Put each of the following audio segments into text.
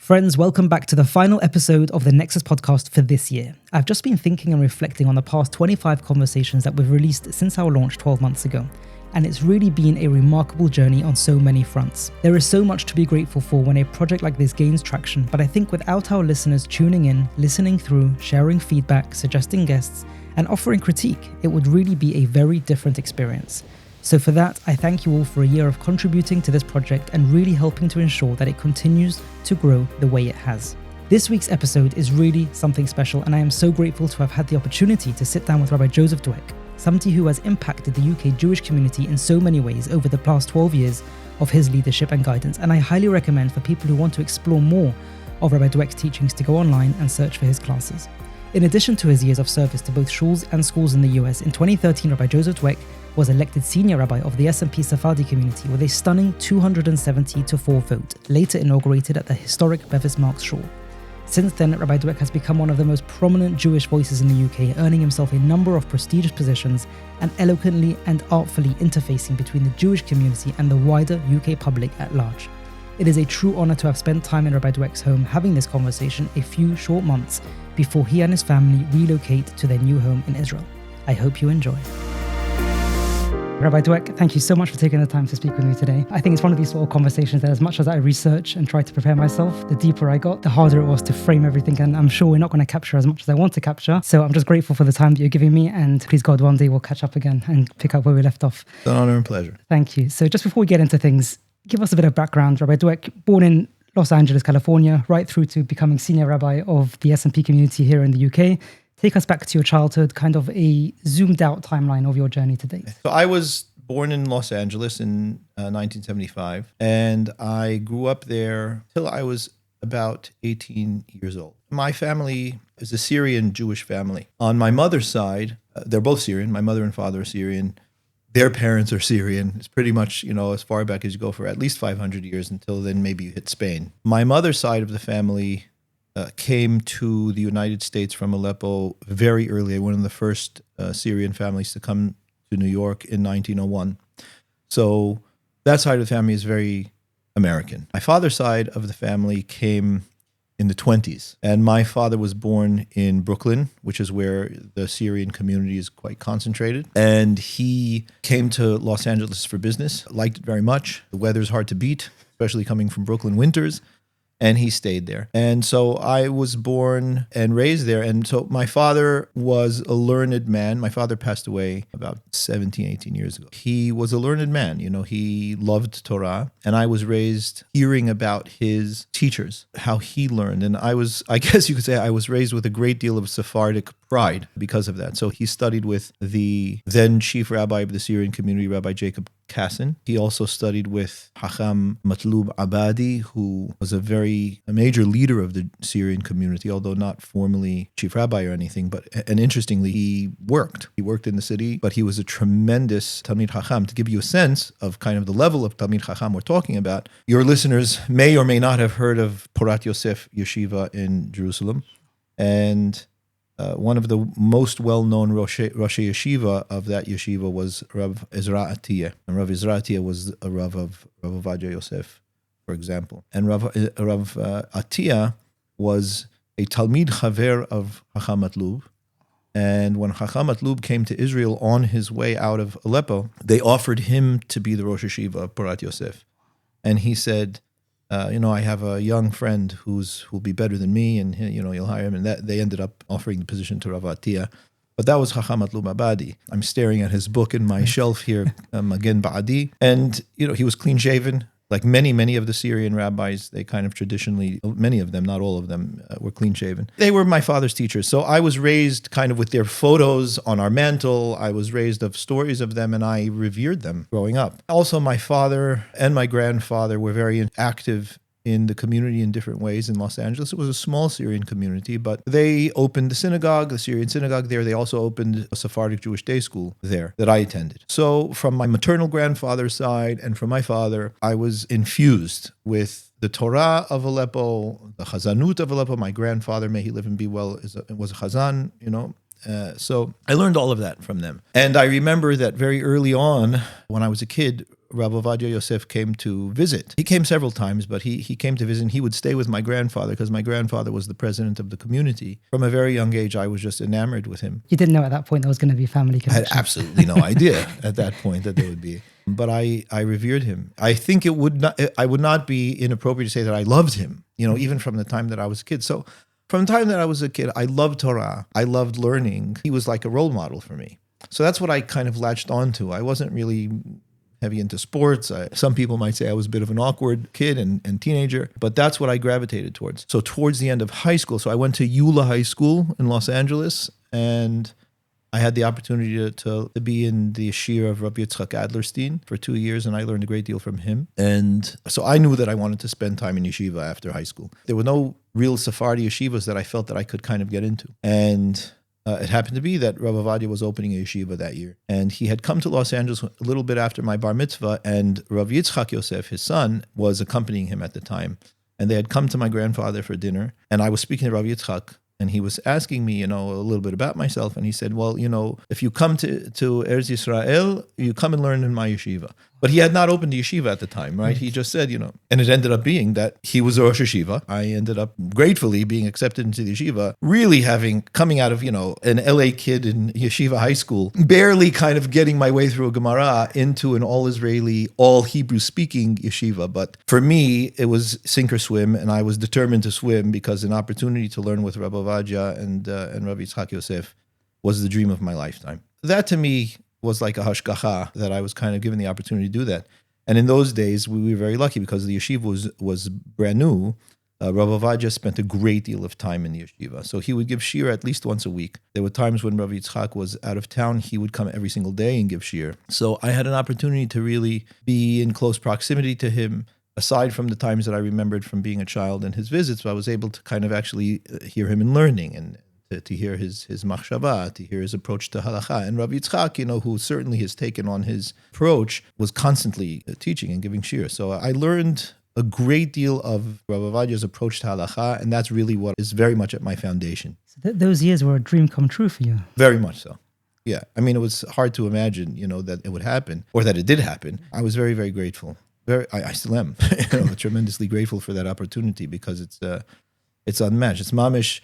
Friends, welcome back to the final episode of the Nexus podcast for this year. I've just been thinking and reflecting on the past 25 conversations that we've released since our launch 12 months ago, and it's really been a remarkable journey on so many fronts. There is so much to be grateful for when a project like this gains traction, but I think without our listeners tuning in, listening through, sharing feedback, suggesting guests, and offering critique, it would really be a very different experience. So for that, I thank you all for a year of contributing to this project and really helping to ensure that it continues to grow the way it has. This week's episode is really something special, and I am so grateful to have had the opportunity to sit down with Rabbi Joseph Dweck, somebody who has impacted the UK Jewish community in so many ways over the past 12 years of his leadership and guidance, and I highly recommend for people who want to explore more of Rabbi Dweck's teachings to go online and search for his classes. In addition to his years of service to both Shuls and schools in the US, in 2013 Rabbi Joseph Dweck was elected Senior Rabbi of the S&P Sephardi Community with a stunning 270-4 vote, later inaugurated at the historic Bevis Marks Shul. Since then, Rabbi Dweck has become one of the most prominent Jewish voices in the UK, earning himself a number of prestigious positions and eloquently and artfully interfacing between the Jewish community and the wider UK public at large. It is a true honor to have spent time in Rabbi Dweck's home having this conversation a few short months before he and his family relocate to their new home in Israel. I hope you enjoy. Rabbi Dweck, thank you so much for taking the time to speak with me today. I think it's one of these sort of conversations that as much as I research and try to prepare myself, the deeper I got, the harder it was to frame everything. And I'm sure we're not going to capture as much as I want to capture. So I'm just grateful for the time that you're giving me. And please God, one day we'll catch up again and pick up where we left off. It's an honor and pleasure. Thank you. So just before we get into things, give us a bit of background. Rabbi Dweck, born in Los Angeles, California, right through to becoming Senior Rabbi of the S&P community here in the UK. Take us back to your childhood, kind of a zoomed out timeline of your journey to date. So I was born in Los Angeles in 1975, and I grew up there till I was about 18 years old. My family is a Syrian Jewish family. On my mother's side, they're both Syrian. My mother and father are Syrian. Their parents are Syrian. It's pretty much, as far back as you go for at least 500 years until then maybe you hit Spain. My mother's side of the family came to the United States from Aleppo very early, one of the first Syrian families to come to New York in 1901. So that side of the family is very American. My father's side of the family came in the 20s. And my father was born in Brooklyn, which is where the Syrian community is quite concentrated. And he came to Los Angeles for business, liked it very much. The weather's hard to beat, especially coming from Brooklyn winters. And he stayed there. And so I was born and raised there. And so my father was a learned man. My father passed away about 17, 18 years ago. He was a learned man. He loved Torah. And I was raised hearing about his teachers, how he learned. And I guess you could say I was raised with a great deal of Sephardic pride because of that. So he studied with the then chief rabbi of the Syrian community, Rabbi Jacob Kassin. He also studied with Hacham Matlub Abadi, who was a major leader of the Syrian community, although not formally chief rabbi or anything. And interestingly, he worked in the city, but he was a tremendous Talmid Chacham. To give you a sense of kind of the level of Talmid Chacham we're talking about, your listeners may or may not have heard of Porat Yosef Yeshiva in Jerusalem. And one of the most well-known Rosh Yeshiva of that yeshiva was Rav Ezra Atiyah. And Rav Ezra Atiyah was a Rav of Rav Ovadia Yosef, for example. And Rav Atiyah was a Talmid Chaver of Chacham Matlub. And when Chacham Matlub came to Israel on his way out of Aleppo, they offered him to be the Rosh Yeshiva of Porat Yosef. And he said, I have a young friend who'll be better than me, and you'll hire him. And that they ended up offering the position to Rav Atiyah. But that was Chacham Matlub Abadi. I'm staring at his book in my shelf here, Magen Ba'adi. And, he was clean shaven. Like many of the Syrian rabbis, they kind of traditionally, many of them, not all of them, were clean shaven. They were my father's teachers. So I was raised kind of with their photos on our mantle. I was raised of stories of them, and I revered them growing up. Also, my father and my grandfather were very active in the community in different ways in Los Angeles. It was a small Syrian community, but they opened the Syrian synagogue there. They also opened a Sephardic Jewish day school there that I attended. So from my maternal grandfather's side and from my father, I was infused with the Torah of Aleppo, the Chazanut of Aleppo. My grandfather, may he live and be well, was a Chazan, So I learned all of that from them. And I remember that very early on, when I was a kid, Rabbi Yosef came to visit. He came several times, but he came to visit, and he would stay with my grandfather because my grandfather was the president of the community. From a very young age, I was just enamored with him. You didn't know at that point there was going to be family I connection. had absolutely no idea at that point that there would be. But I revered him. I think I would not be inappropriate to say that I loved him, even from the time that I was a kid. So from the time that I was a kid, I loved Torah. I loved learning. He was like a role model for me. So that's what I kind of latched onto. I wasn't really heavy into sports. Some people might say I was a bit of an awkward kid and teenager, but that's what I gravitated towards. So towards the end of high school, so I went to Eula High School in Los Angeles, and I had the opportunity to be in the yeshiva of Rabbi Yitzchak Adlerstein for 2 years, and I learned a great deal from him. And so I knew that I wanted to spend time in yeshiva after high school. There were no real Sephardi yeshivas that I felt that I could kind of get into. And it happened to be that Rav Avadia was opening a yeshiva that year. And he had come to Los Angeles a little bit after my bar mitzvah, and Rav Yitzchak Yosef, his son, was accompanying him at the time. And they had come to my grandfather for dinner, and I was speaking to Rav Yitzchak, and he was asking me, a little bit about myself. And he said, well, if you come to Eretz Yisrael, you come and learn in my yeshiva. But he had not opened the yeshiva at the time, right? He just said, and it ended up being that he was a Rosh Yeshiva. I ended up gratefully being accepted into the yeshiva, really coming out of, an LA kid in yeshiva high school, barely kind of getting my way through a Gemara into an all-Israeli, all-Hebrew-speaking yeshiva. But for me, it was sink or swim, and I was determined to swim because an opportunity to learn with Rabbi Avadia and Rabbi Yitzchak Yosef was the dream of my lifetime. That to me was like a hashgacha, that I was kind of given the opportunity to do that. And in those days, we were very lucky because the yeshiva was brand new. Rabbi Avadia spent a great deal of time in the yeshiva. So he would give shiur at least once a week. There were times when Rabbi Yitzchak was out of town, he would come every single day and give shiur. So I had an opportunity to really be in close proximity to him. Aside from the times that I remembered from being a child and his visits, I was able to kind of actually hear him in learning and to hear his machshava, to hear his approach to halacha. And Rabbi Yitzchak, who certainly has taken on his approach, was constantly teaching and giving shiur. So I learned a great deal of Rabbi Avadia's approach to halacha, and that's really what is very much at my foundation. So those years were a dream come true for you. Very much so. Yeah. I mean, it was hard to imagine, that it would happen or that it did happen. I was very, very grateful. I still am tremendously grateful for that opportunity because it's unmatched. It's mamish.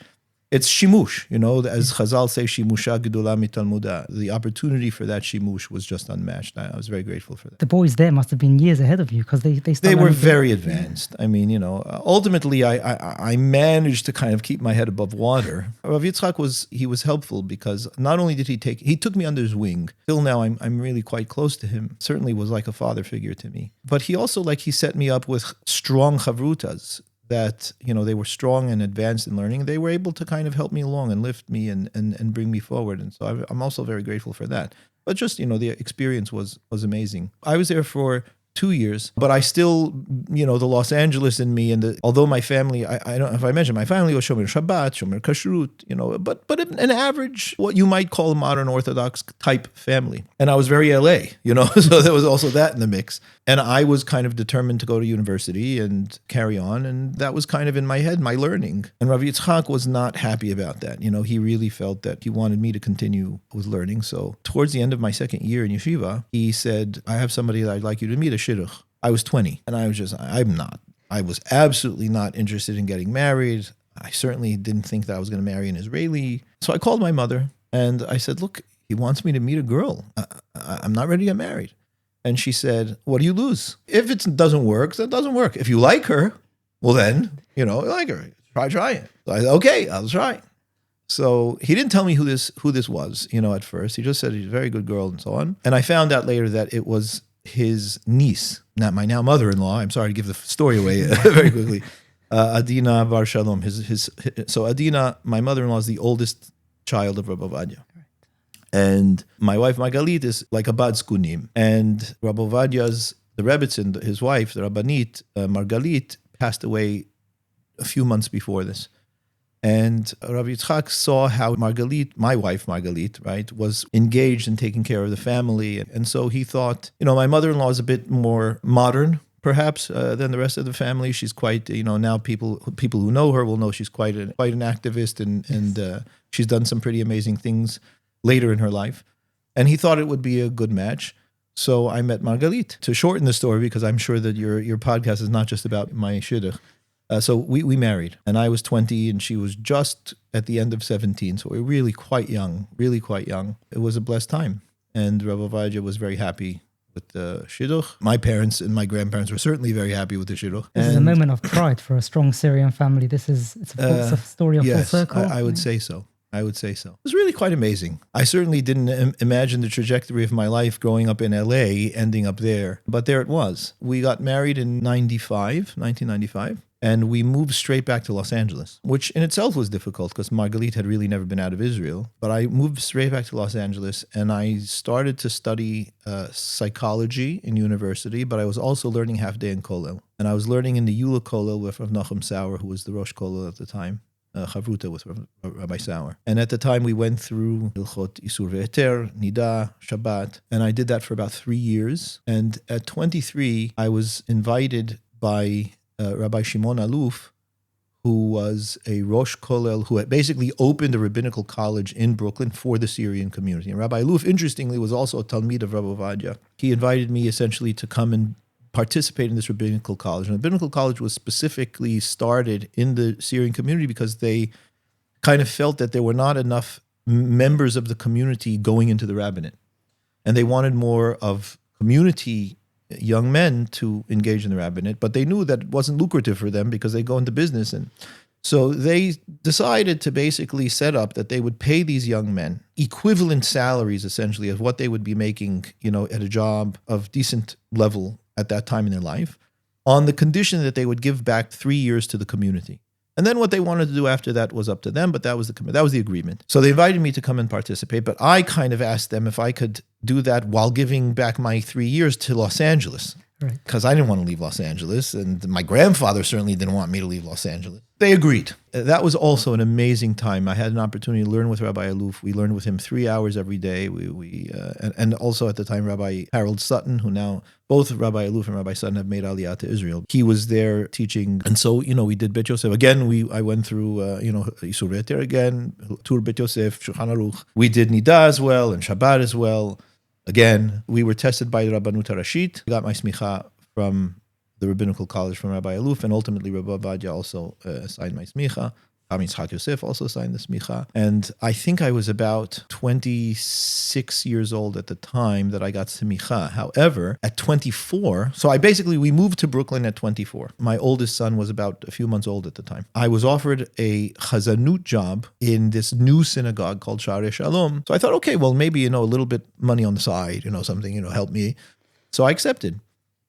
It's shimush, as Chazal say, shimusha gedula mitalmuda. The opportunity for that shimush was just unmatched. I was very grateful for that. The boys there must have been years ahead of you because they were very advanced. I mean, ultimately I managed to kind of keep my head above water. Rav Yitzchak was helpful because not only did he took me under his wing. Till now, I'm really quite close to him. Certainly was like a father figure to me. But he also he set me up with strong chavrutas. That, they were strong and advanced in learning. They were able to kind of help me along and lift me and bring me forward. And so I'm also very grateful for that. But just, the experience was amazing. I was there for 2 years, but I still, the Los Angeles in me, and although my family, I don't know if I mentioned, my family was Shomer Shabbat, Shomer Kashrut, but an average, what you might call a modern Orthodox type family. And I was very LA, so there was also that in the mix. And I was kind of determined to go to university and carry on. And that was kind of in my head, my learning. And Rabbi Yitzchak was not happy about that. He really felt that he wanted me to continue with learning. So towards the end of my second year in yeshiva, he said, I have somebody that I'd like you to meet, a shidduch. I was 20. And I was absolutely not interested in getting married. I certainly didn't think that I was going to marry an Israeli. So I called my mother and I said, look, he wants me to meet a girl. I'm not ready to get married. And she said, what do you lose? If it doesn't work, then it doesn't work. If you like her, well then, you like her. Try it. So I said, okay, I'll try. So he didn't tell me who this was, at first. He just said she's a very good girl and so on. And I found out later that it was his niece, not my now mother-in-law. I'm sorry to give the story away very quickly. Adina Bar Shalom. So Adina, my mother-in-law, is the oldest child of Rabbi Avadia. And my wife, Margalit, is like a Bad Skunim. And Rabbi Avadia's, the Rebbitzin, his wife, the Rabbanit, Margalit, passed away a few months before this. And Rabbi Yitzchak saw how Margalit, my wife Margalit, right, was engaged in taking care of the family. And so he thought, my mother-in-law is a bit more modern, perhaps, than the rest of the family. She's quite, now people who know her will know she's quite an activist and she's done some pretty amazing things later in her life. And he thought it would be a good match. So I met Margalit. To shorten the story, because I'm sure that your podcast is not just about my shidduch. So we married, and I was 20 and she was just at the end of 17. So we were really quite young. It was a blessed time. And Rabbi Ovadia was very happy with the shidduch. My parents and my grandparents were certainly very happy with the shidduch. This is a moment of pride for a strong Syrian family. It's a story of full circle. I would say so. It was really quite amazing. I certainly didn't imagine the trajectory of my life growing up in LA, ending up there. But there it was. We got married in 1995. And we moved straight back to Los Angeles, which in itself was difficult because Margalit had really never been out of Israel. But I moved straight back to Los Angeles and I started to study psychology in university, but I was also learning half day in Kollel. And I was learning in the Eula Kollel with Rav Nachum Sauer, who was the Rosh Kollel at the time. Chavruta with Rabbi Sauer. And at the time we went through Hilchot Isur Ve'eter, Nida, Shabbat, and I did that for about 3 years. And at 23, I was invited by Rabbi Shimon Aluf, who was a Rosh Kollel, who had basically opened a rabbinical college in Brooklyn for the Syrian community. And Rabbi Aluf, interestingly, was also a Talmid of Rabbi Ovadia. He invited me essentially to come and participate in this rabbinical college. And the rabbinical college was specifically started in the Syrian community because they kind of felt that there were not enough members of the community going into the rabbinate. And they wanted more of community young men to engage in the rabbinate, but they knew that it wasn't lucrative for them because they go into business. And so they decided to basically set up that they would pay these young men equivalent salaries, essentially, of what they would be making, at a job of decent level at that time in their life, on the condition that they would give back 3 years to the community. And then what they wanted to do after that was up to them, but that was the agreement. So they invited me to come and participate, but I kind of asked them if I could do that while giving back my 3 years to Los Angeles. Right. Because I didn't want to leave Los Angeles, and my grandfather certainly didn't want me to leave Los Angeles. They agreed. That was also an amazing time. I had an opportunity to learn with Rabbi Aluf. We learned with him 3 hours every day. And also at the time, Rabbi Harold Sutton, who now both Rabbi Aluf and Rabbi Sutton have made Aliyah to Israel. He was there teaching. And so, we did Bet Yosef. Again, I went through, Yisur Ve'eter again, Tur Bet Yosef, Shulchan Aruch. We did Nida as well and Shabbat as well. Again, we were tested by the Rabbanut HaRashit. I got my smicha from the rabbinical college from Rabbi Aluf, and ultimately Rabbi Ovadia also signed my smicha. Chami Yitzchak Yosef also signed the smicha. And I think I was about 26 years old at the time that I got smicha. However, at 24, we moved to Brooklyn at 24. My oldest son was about a few months old at the time. I was offered a chazanut job in this new synagogue called Sharei Shalom. So I thought, okay, well, maybe, a little bit money on the side, something, help me. So I accepted.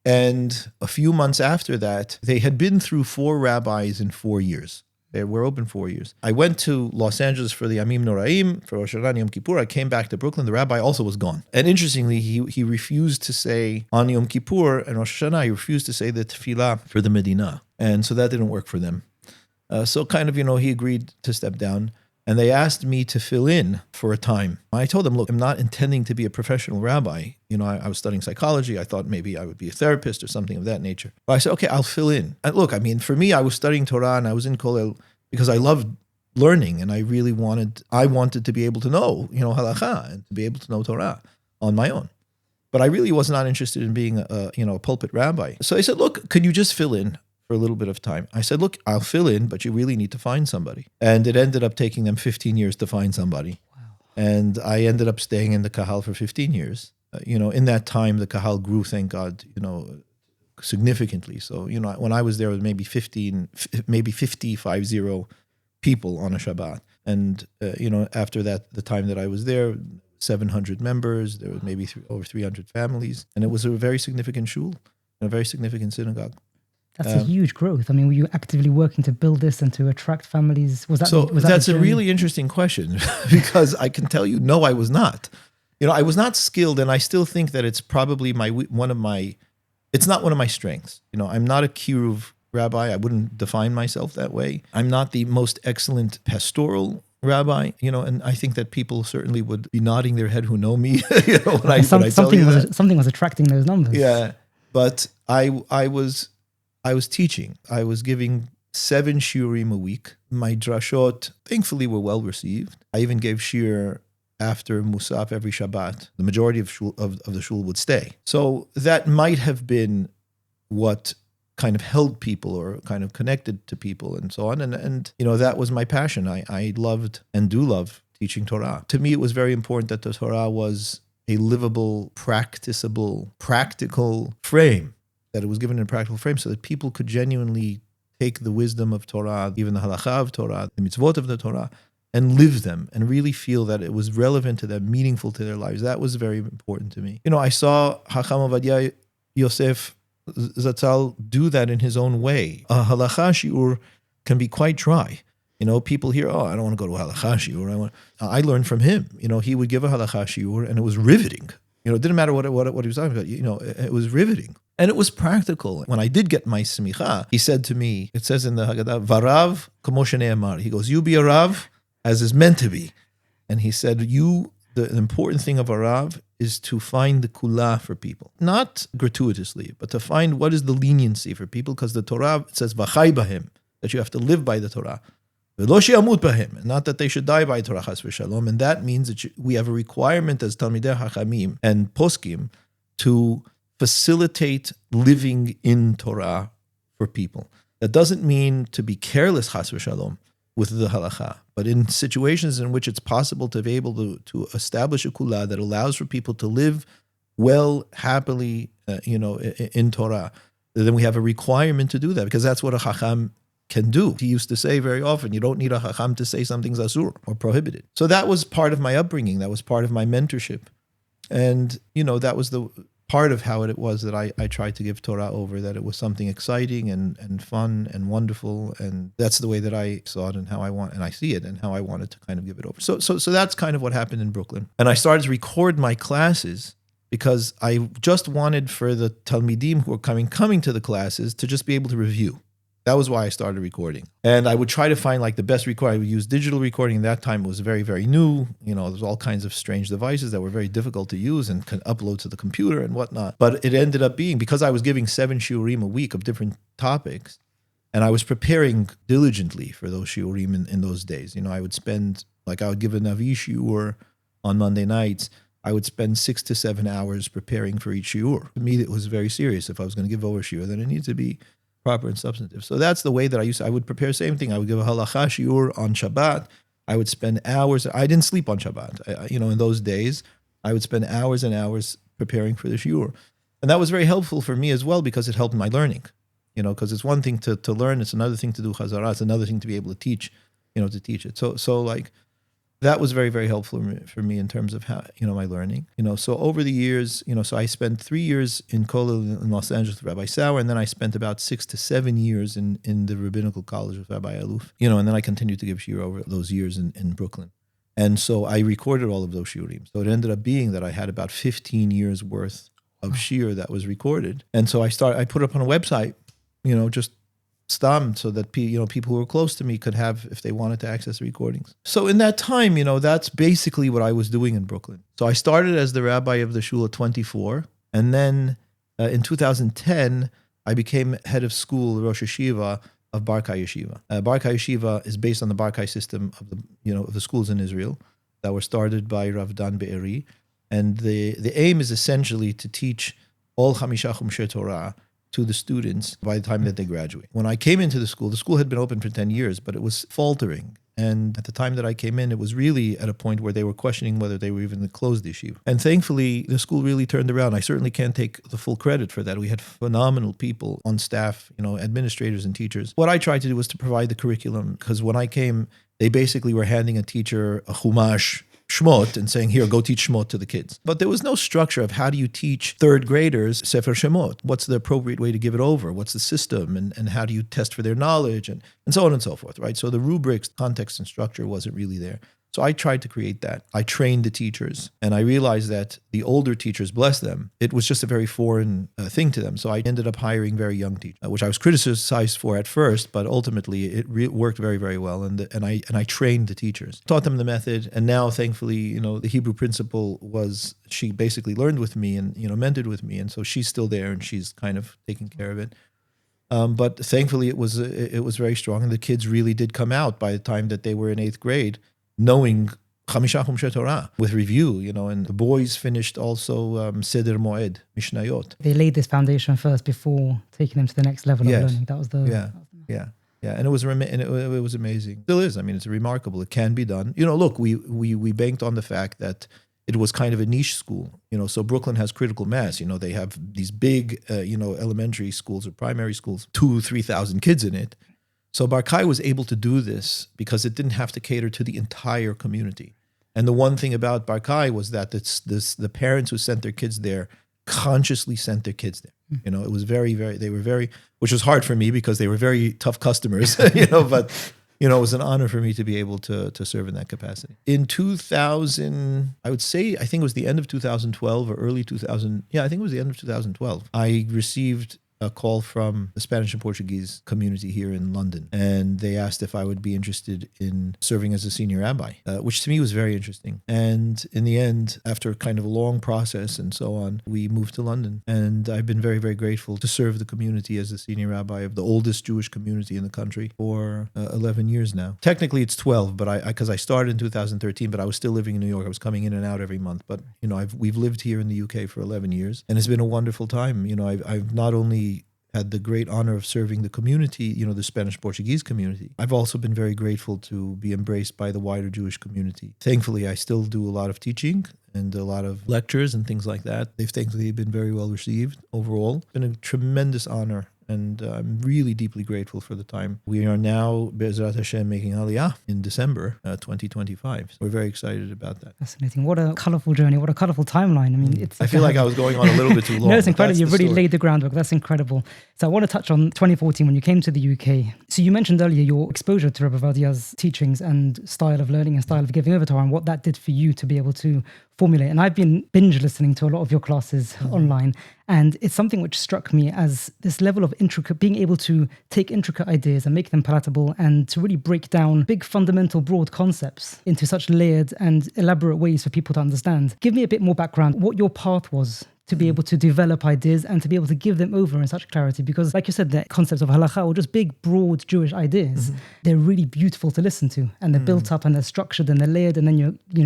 And a few months after that, they had been through 4 rabbis in 4 years. They were open 4 years. I went to Los Angeles for the Yamim Noraim, for Rosh Hashanah and Yom Kippur. I came back to Brooklyn. The rabbi also was gone. And interestingly, he refused to say on Yom Kippur and Rosh Hashanah, he refused to say the tefillah for the Medina. And so that didn't work for them. So kind of, he agreed to step down. And they asked me to fill in for a time. I told them, look, I'm not intending to be a professional rabbi. I was studying psychology. I thought maybe I would be a therapist or something of that nature. But I said, okay, I'll fill in. And look, for me, I was studying Torah and I was in Kollel because I loved learning and I wanted to be able to know, halakha and to be able to know Torah on my own. But I really was not interested in being a pulpit rabbi. So I said, look, could you just fill in for a little bit of time? I said, look, I'll fill in, but you really need to find somebody. And it ended up taking them 15 years to find somebody. Wow. And I ended up staying in the Kahal for 15 years. In that time, the Kahal grew, thank God, significantly. So, when I was there, it was maybe 50 people on a Shabbat. And, after that, the time that I was there, 700 members, there was maybe over 300 families. And it was a very significant shul, and a very significant synagogue. That's a huge growth. Were you actively working to build this and to attract families? That's a really interesting question because I can tell you, no, I was not. I was not skilled, and I still think that it's probably it's not one of my strengths. I'm not a kiruv rabbi. I wouldn't define myself that way. I'm not the most excellent pastoral rabbi, and I think that people certainly would be nodding their head who know me. When I tell you that. Something was attracting those numbers. Yeah, but I was teaching. I was giving 7 shiurim a week. My drashot, thankfully, were well received. I even gave shiur after Musaf every Shabbat. The majority of the shul would stay. So that might have been what kind of held people or kind of connected to people and so on. And that was my passion. I loved and do love teaching Torah. To me, it was very important that the Torah was a livable, practicable, practical frame, that it was given in a practical frame so that people could genuinely take the wisdom of Torah, even the halacha of Torah, the mitzvot of the Torah, and live them and really feel that it was relevant to them, meaningful to their lives. That was very important to me. I saw Hacham Ovadia Yosef Zatzal do that in his own way. A halacha shiur can be quite dry. People hear, I don't want to go to a halacha shiur. I learned from him. He would give a halacha shiur and it was riveting. It didn't matter what he was talking about. It was riveting. And it was practical. When I did get my smicha, he said to me, it says in the Haggadah, Varav kamo shene'amar. He goes, you be a Rav as is meant to be. And he said, the important thing of a Rav is to find the kula for people. Not gratuitously, but to find what is the leniency for people, because the Torah says, V'chai b'hem, that you have to live by the Torah. V'lo she'amut b'hem, not that they should die by Torah chas v'shalom. And that means that we have a requirement as Talmidei Hachamim and Poskim to facilitate living in Torah for people. That doesn't mean to be careless chas v'shalom with the halacha, but in situations in which it's possible to be able to establish a kula that allows for people to live well, happily, in Torah, then we have a requirement to do that, because that's what a chacham can do. He used to say very often, you don't need a chacham to say something's asur or prohibited. So that was part of my upbringing. That was part of my mentorship. And, that was the part of how it was that I tried to give Torah over, that it was something exciting and fun and wonderful. And that's the way that I saw it and how I see it and how I wanted to kind of give it over. So that's kind of what happened in Brooklyn. And I started to record my classes because I just wanted for the Talmidim who were coming to the classes to just be able to review. That was why I started recording. And I would try to find the best recording. I would use digital recording. That time it was very, very new. There was all kinds of strange devices that were very difficult to use and could upload to the computer and whatnot. But it ended up being, because I was giving 7 shiurim a week of different topics, and I was preparing diligently for those shiurim in those days. I would spend, I would give a Navi shiur on Monday nights. I would spend 6 to 7 hours preparing for each shiur. To me, it was very serious. If I was going to give over shiur, then it needed to be proper and substantive. So that's the way that I would prepare. Same thing. I would give a halacha shiur on Shabbat. I would spend hours. I didn't sleep on Shabbat. In those days, I would spend hours and hours preparing for the shiur. And that was very helpful for me as well, because it helped my learning. Because it's one thing to learn. It's another thing to do chazarah. It's another thing to be able to teach, to teach it. So that was very, very helpful for me in terms of how, my learning. So over the years, so I spent 3 years in Kollel in Los Angeles with Rabbi Sauer, and then I spent about 6 to 7 years in the Rabbinical College with Rabbi Aluf, and then I continued to give shiur over those years in Brooklyn. And so I recorded all of those shiurim. So it ended up being that I had about 15 years worth of shiur that was recorded. And so I put it up on a website, just stam, so that people who were close to me could have, if they wanted to access the recordings. So in that time, that's basically what I was doing in Brooklyn. So I started as the rabbi of the shul at 24, and then in 2010 I became head of school, Rosh Yeshiva of Barkai Yeshiva. Barkai Yeshiva is based on the Barkai system of the schools in Israel that were started by Rav Dan Be'eri, and the aim is essentially to teach all Chamisha Chumshei Torah to the students by the time that they graduate. When I came into the school had been open for 10 years, but it was faltering. And at the time that I came in, it was really at a point where they were questioning whether they were even going to close the yeshiva. And thankfully, the school really turned around. I certainly can't take the full credit for that. We had phenomenal people on staff, administrators and teachers. What I tried to do was to provide the curriculum, because when I came, they basically were handing a teacher a chumash Shmot and saying, here, go teach Shmot to the kids. But there was no structure of how do you teach third graders Sefer Shemot? What's the appropriate way to give it over? What's the system? And how do you test for their knowledge? And so on and so forth, right? So the rubrics, context, and structure wasn't really there. So I tried to create that. I trained the teachers, and I realized that the older teachers, bless them, it was just a very foreign thing to them. So I ended up hiring very young teachers, which I was criticized for at first, but ultimately it worked very, very well. And I trained the teachers, taught them the method, and now thankfully, the Hebrew principal she basically learned with me and mentored with me, and so she's still there and she's kind of taking care of it. But thankfully, it was very strong, and the kids really did come out by the time that they were in 8th grade, knowing Chamisha Chumshei Torah with review, and the boys finished also Seder Moed, Mishnayot. They laid this foundation first before taking them to the next level of learning. That was the... Yeah. And it was amazing. Still is. I mean, it's remarkable. It can be done. Look, we banked on the fact that it was kind of a niche school. So Brooklyn has critical mass. They have these big, elementary schools or primary schools, 3,000 kids in it. So Bar Kai was able to do this because it didn't have to cater to the entire community. And the one thing about Bar Kai was that the parents who sent their kids there consciously sent their kids there. It was which was hard for me because they were very tough customers, but it was an honor for me to be able to serve in that capacity. In 2000, I think it was the end of 2012 or early 2000. Yeah, I think it was the end of 2012. I received a call from the Spanish and Portuguese community here in London, and they asked if I would be interested in serving as a senior rabbi, which to me was very interesting. And in the end, after kind of a long process and so on, we moved to London, and I've been very, very grateful to serve the community as the senior rabbi of the oldest Jewish community in the country for 11 years now. Technically, it's 12, but because I started in 2013, but I was still living in New York. I was coming in and out every month, but we've lived here in the UK for 11 years, and it's been a wonderful time. I've not only had the great honor of serving the community, the Spanish-Portuguese community. I've also been very grateful to be embraced by the wider Jewish community. Thankfully, I still do a lot of teaching and a lot of lectures and things like that. They've thankfully been very well received overall. It's been a tremendous honor, and I'm really deeply grateful for the time. We are now, Be'ezrat Hashem, making Aliyah in December 2025. So we're very excited about that. Fascinating. What a colorful journey. What a colorful timeline. I mean, I feel like I was going on a little bit too long. No, it's incredible. You've really laid the groundwork. That's incredible. So I want to touch on 2014 when you came to the UK. So you mentioned earlier your exposure to Rabbi Vadia's teachings and style of learning and style of giving over Torah and what that did for you to be able to formulate. And I've been binge listening to a lot of your classes online. And it's something which struck me as this level of being able to take intricate ideas and make them palatable and to really break down big, fundamental, broad concepts into such layered and elaborate ways for people to understand. Give me a bit more background, what your path was to be able to develop ideas and to be able to give them over in such clarity. Because like you said, the concepts of halakha or just big, broad Jewish ideas, they're really beautiful to listen to, and they're built up and they're structured and they're layered, and then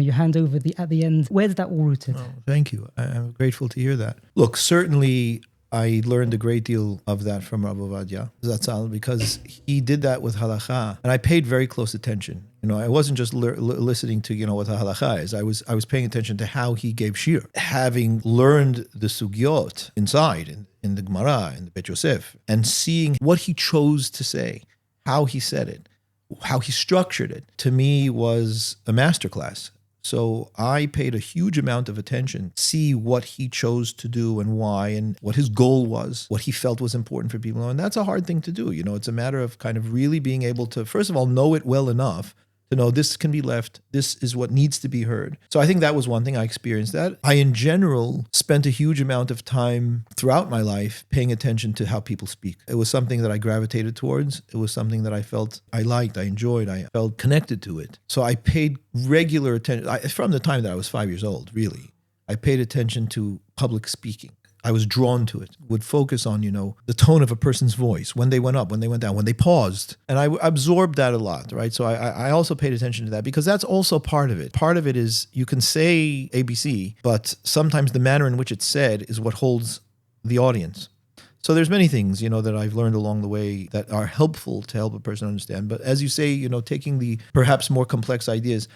you hand over at the end. Where did that all rooted? Oh, thank you. I'm grateful to hear that. Look, certainly I learned a great deal of that from Rabbi Vadia Zatzal because he did that with halakha, and I paid very close attention. I wasn't just listening to what the halakha is. I was paying attention to how he gave shir, having learned the sugyot inside in the Gemara in the Bet Yosef, and seeing what he chose to say, how he said it, how he structured it. To me, was a masterclass. So I paid a huge amount of attention, see what he chose to do and why, and what his goal was, what he felt was important for people. And that's a hard thing to do. It's a matter of kind of really being able to, first of all, know it well enough to know this can be left, this is what needs to be heard. So I think that was one thing I experienced that. I, in general, spent a huge amount of time throughout my life paying attention to how people speak. It was something that I gravitated towards. It was something that I felt I liked, I enjoyed, I felt connected to it. So I paid regular attention, from the time that I was 5 years old, really. I paid attention to public speaking. I was drawn to it, would focus on, the tone of a person's voice, when they went up, when they went down, when they paused. And I absorbed that a lot, right? So I also paid attention to that because that's also part of it. Part of it is you can say ABC, but sometimes the manner in which it's said is what holds the audience. So there's many things, that I've learned along the way that are helpful to help a person understand. But as you say, taking the perhaps more complex ideas,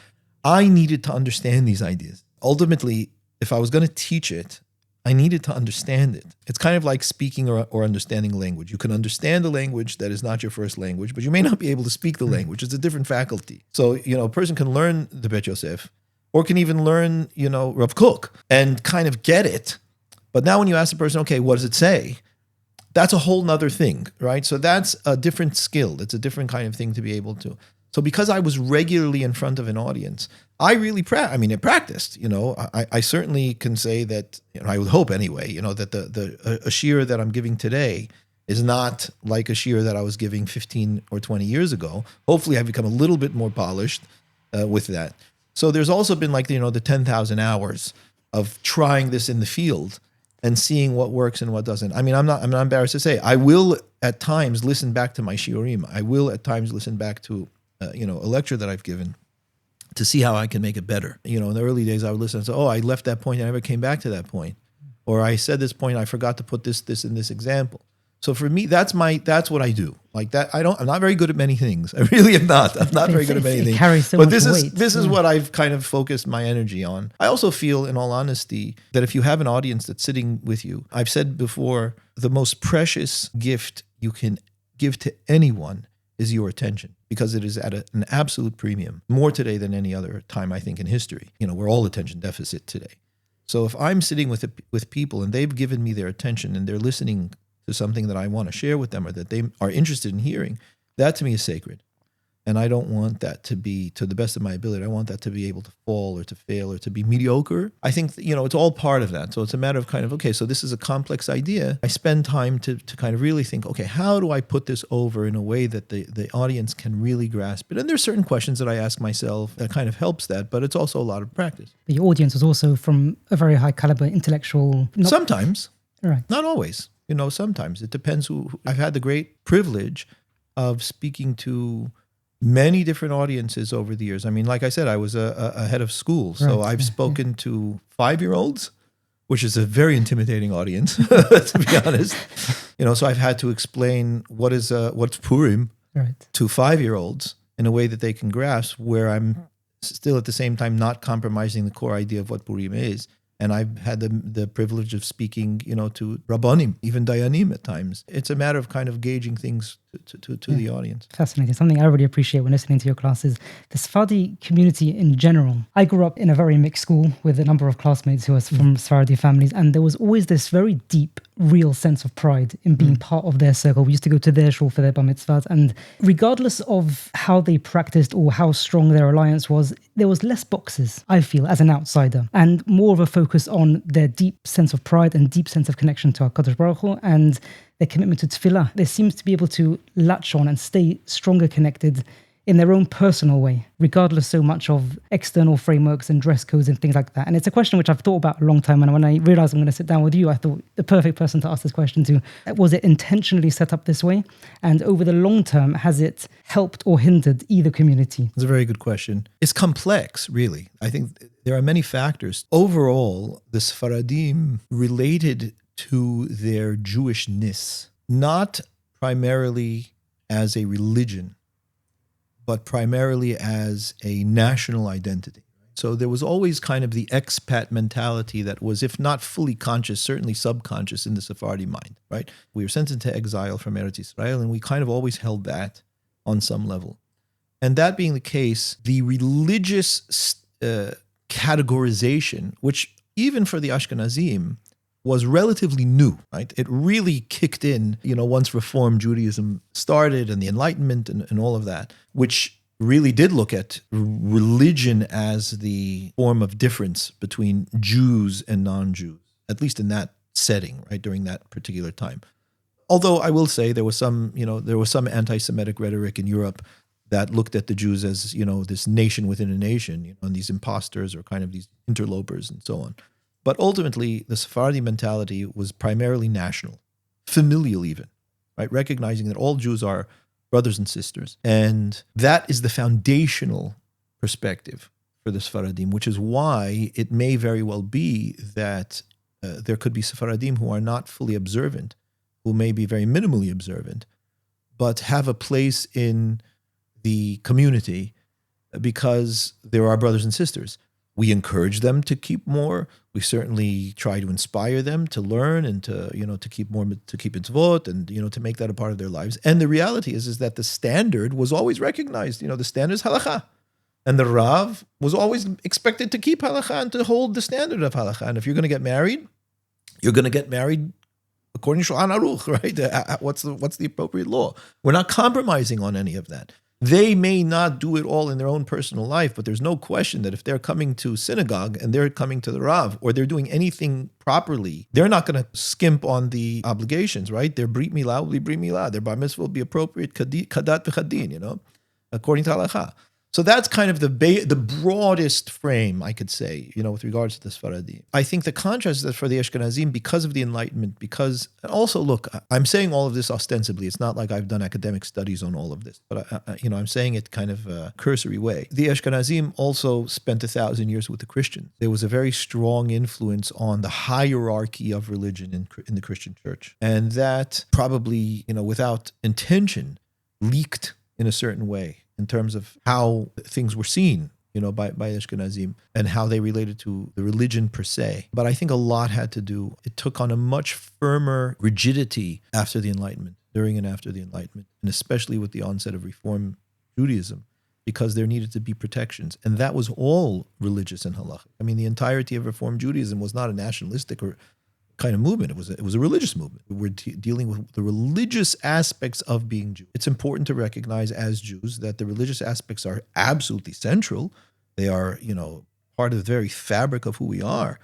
I needed to understand these ideas. Ultimately, if I was going to teach it, I needed to understand it. It's kind of like speaking or understanding language. You can understand a language that is not your first language, but you may not be able to speak the language. It's a different faculty. So, a person can learn the Bet Yosef or can even learn, Rav Kook and kind of get it. But now when you ask the person, okay, what does it say? That's a whole nother thing, right? So that's a different skill. It's a different kind of thing to be able to. So because I was regularly in front of an audience, I really practiced. I certainly can say that, I would hope anyway, that a shir that I'm giving today is not like a shir that I was giving 15 or 20 years ago. Hopefully I've become a little bit more polished with that. So there's also been the 10,000 hours of trying this in the field and seeing what works and what doesn't. I'm not embarrassed to say, I will at times listen back to my shiurim. I will at times listen back to a lecture that I've given. to see how I can make it better. In the early days, I would listen and say, I left that point. I never came back to that point. Or I said this point, I forgot to put this, in this example. So for me, that's what I do. Like that, I'm not very good at many things. I really am not. I'm not very good at many things. Carries so but much this is what I've kind of focused my energy on. I also feel, in all honesty, that if you have an audience that's sitting with you, I've said before, the most precious gift you can give to anyone is your attention, because it is at an absolute premium, more today than any other time, I think, in history. We're all attention deficit today. So if I'm sitting with people and they've given me their attention and they're listening to something that I want to share with them or that they are interested in hearing, that to me is sacred. And I don't want that to be, to the best of my ability, I want that to be able to fall or to fail or to be mediocre. I think, it's all part of that. So it's a matter of kind of, okay, so this is a complex idea. I spend time to kind of really think, okay, how do I put this over in a way that the audience can really grasp it? And there's certain questions that I ask myself that kind of helps that, but it's also a lot of practice. But your audience was also from a very high caliber intellectual... Sometimes. Right. Not always. Sometimes. It depends who. I've had the great privilege of speaking to many different audiences over the years. I mean, like I said, I was a head of school. So I've spoken to 5-year-olds, which is a very intimidating audience, to be honest. So I've had to explain what's Purim to 5-year-olds in a way that they can grasp, where I'm still at the same time not compromising the core idea of what Purim is. And I've had the privilege of speaking, to Rabbanim, even Dayanim at times. It's a matter of kind of gauging things to the audience. Fascinating. Something I really appreciate when listening to your classes, the Sephardi community in general. I grew up in a very mixed school with a number of classmates who were from Sephardi families, and there was always this very deep, real sense of pride in being part of their circle. We used to go to their shul for their bar mitzvahs, and regardless of how they practiced or how strong their alliance was, there was less boxes, I feel, as an outsider, and more of a focus on their deep sense of pride and deep sense of connection to HaKadosh Baruch Hu and their commitment to tefillah. They seem to be able to latch on and stay stronger connected in their own personal way, regardless so much of external frameworks and dress codes and things like that. And it's a question which I've thought about a long time. And when I realized I'm going to sit down with you, I thought the perfect person to ask this question to, was it intentionally set up this way? And over the long term, has it helped or hindered either community? It's a very good question. It's complex, really. I think there are many factors. Overall, the Sephardim related to their Jewishness, not primarily as a religion, but primarily as a national identity. So there was always kind of the expat mentality that was, if not fully conscious, certainly subconscious in the Sephardi mind, right? We were sent into exile from Eretz Israel, and we kind of always held that on some level. And that being the case, the religious categorization, which even for the Ashkenazim was relatively new, right? It really kicked in, once Reform Judaism started and the Enlightenment and all of that, which really did look at religion as the form of difference between Jews and non-Jews, at least in that setting, right, during that particular time. Although I will say there was some anti-Semitic rhetoric in Europe that looked at the Jews as, this nation within a nation, and these imposters or kind of these interlopers and so on. But ultimately, the Sephardi mentality was primarily national, familial even, right? Recognizing that all Jews are brothers and sisters. And that is the foundational perspective for the Sephardim, which is why it may very well be that there could be Sephardim who are not fully observant, who may be very minimally observant, but have a place in the community because there are brothers and sisters. We encourage them to keep more. We certainly try to inspire them to learn and to keep mitzvot and, to make that a part of their lives. And the reality is that the standard was always recognized. The standard is halakha. And the Rav was always expected to keep halakha and to hold the standard of halakha. And if you're going to get married, you're going to get married according to Shulchan Aruch, right? What's the appropriate law? We're not compromising on any of that. They may not do it all in their own personal life, but there's no question that if they're coming to synagogue and they're coming to the Rav or they're doing anything properly, they're not going to skimp on the obligations, right? Their brit milah will be brit milah. Their bar mitzvah will be appropriate, kadat v'chadin, according to halakha. So that's kind of the broadest frame, I could say, with regards to the Sephardim. I think the contrast is for the Ashkenazim, because of the Enlightenment, and also, look, I'm saying all of this ostensibly. It's not like I've done academic studies on all of this, but I'm saying it kind of a cursory way. The Ashkenazim also spent 1,000 years with the Christians. There was a very strong influence on the hierarchy of religion in the Christian church, and that probably, without intention, leaked in a certain way in terms of how things were seen, by Ashkenazim and how they related to the religion per se. But I think a lot had to do, it took on a much firmer rigidity after the Enlightenment, during and after the Enlightenment, and especially with the onset of Reform Judaism, because there needed to be protections. And that was all religious and halachic. I mean, the entirety of Reform Judaism was not a nationalistic or kind of movement. It was a religious movement. We're dealing with the religious aspects of being Jew. It's important to recognize as Jews that the religious aspects are absolutely central. They are, part of the very fabric of who we are,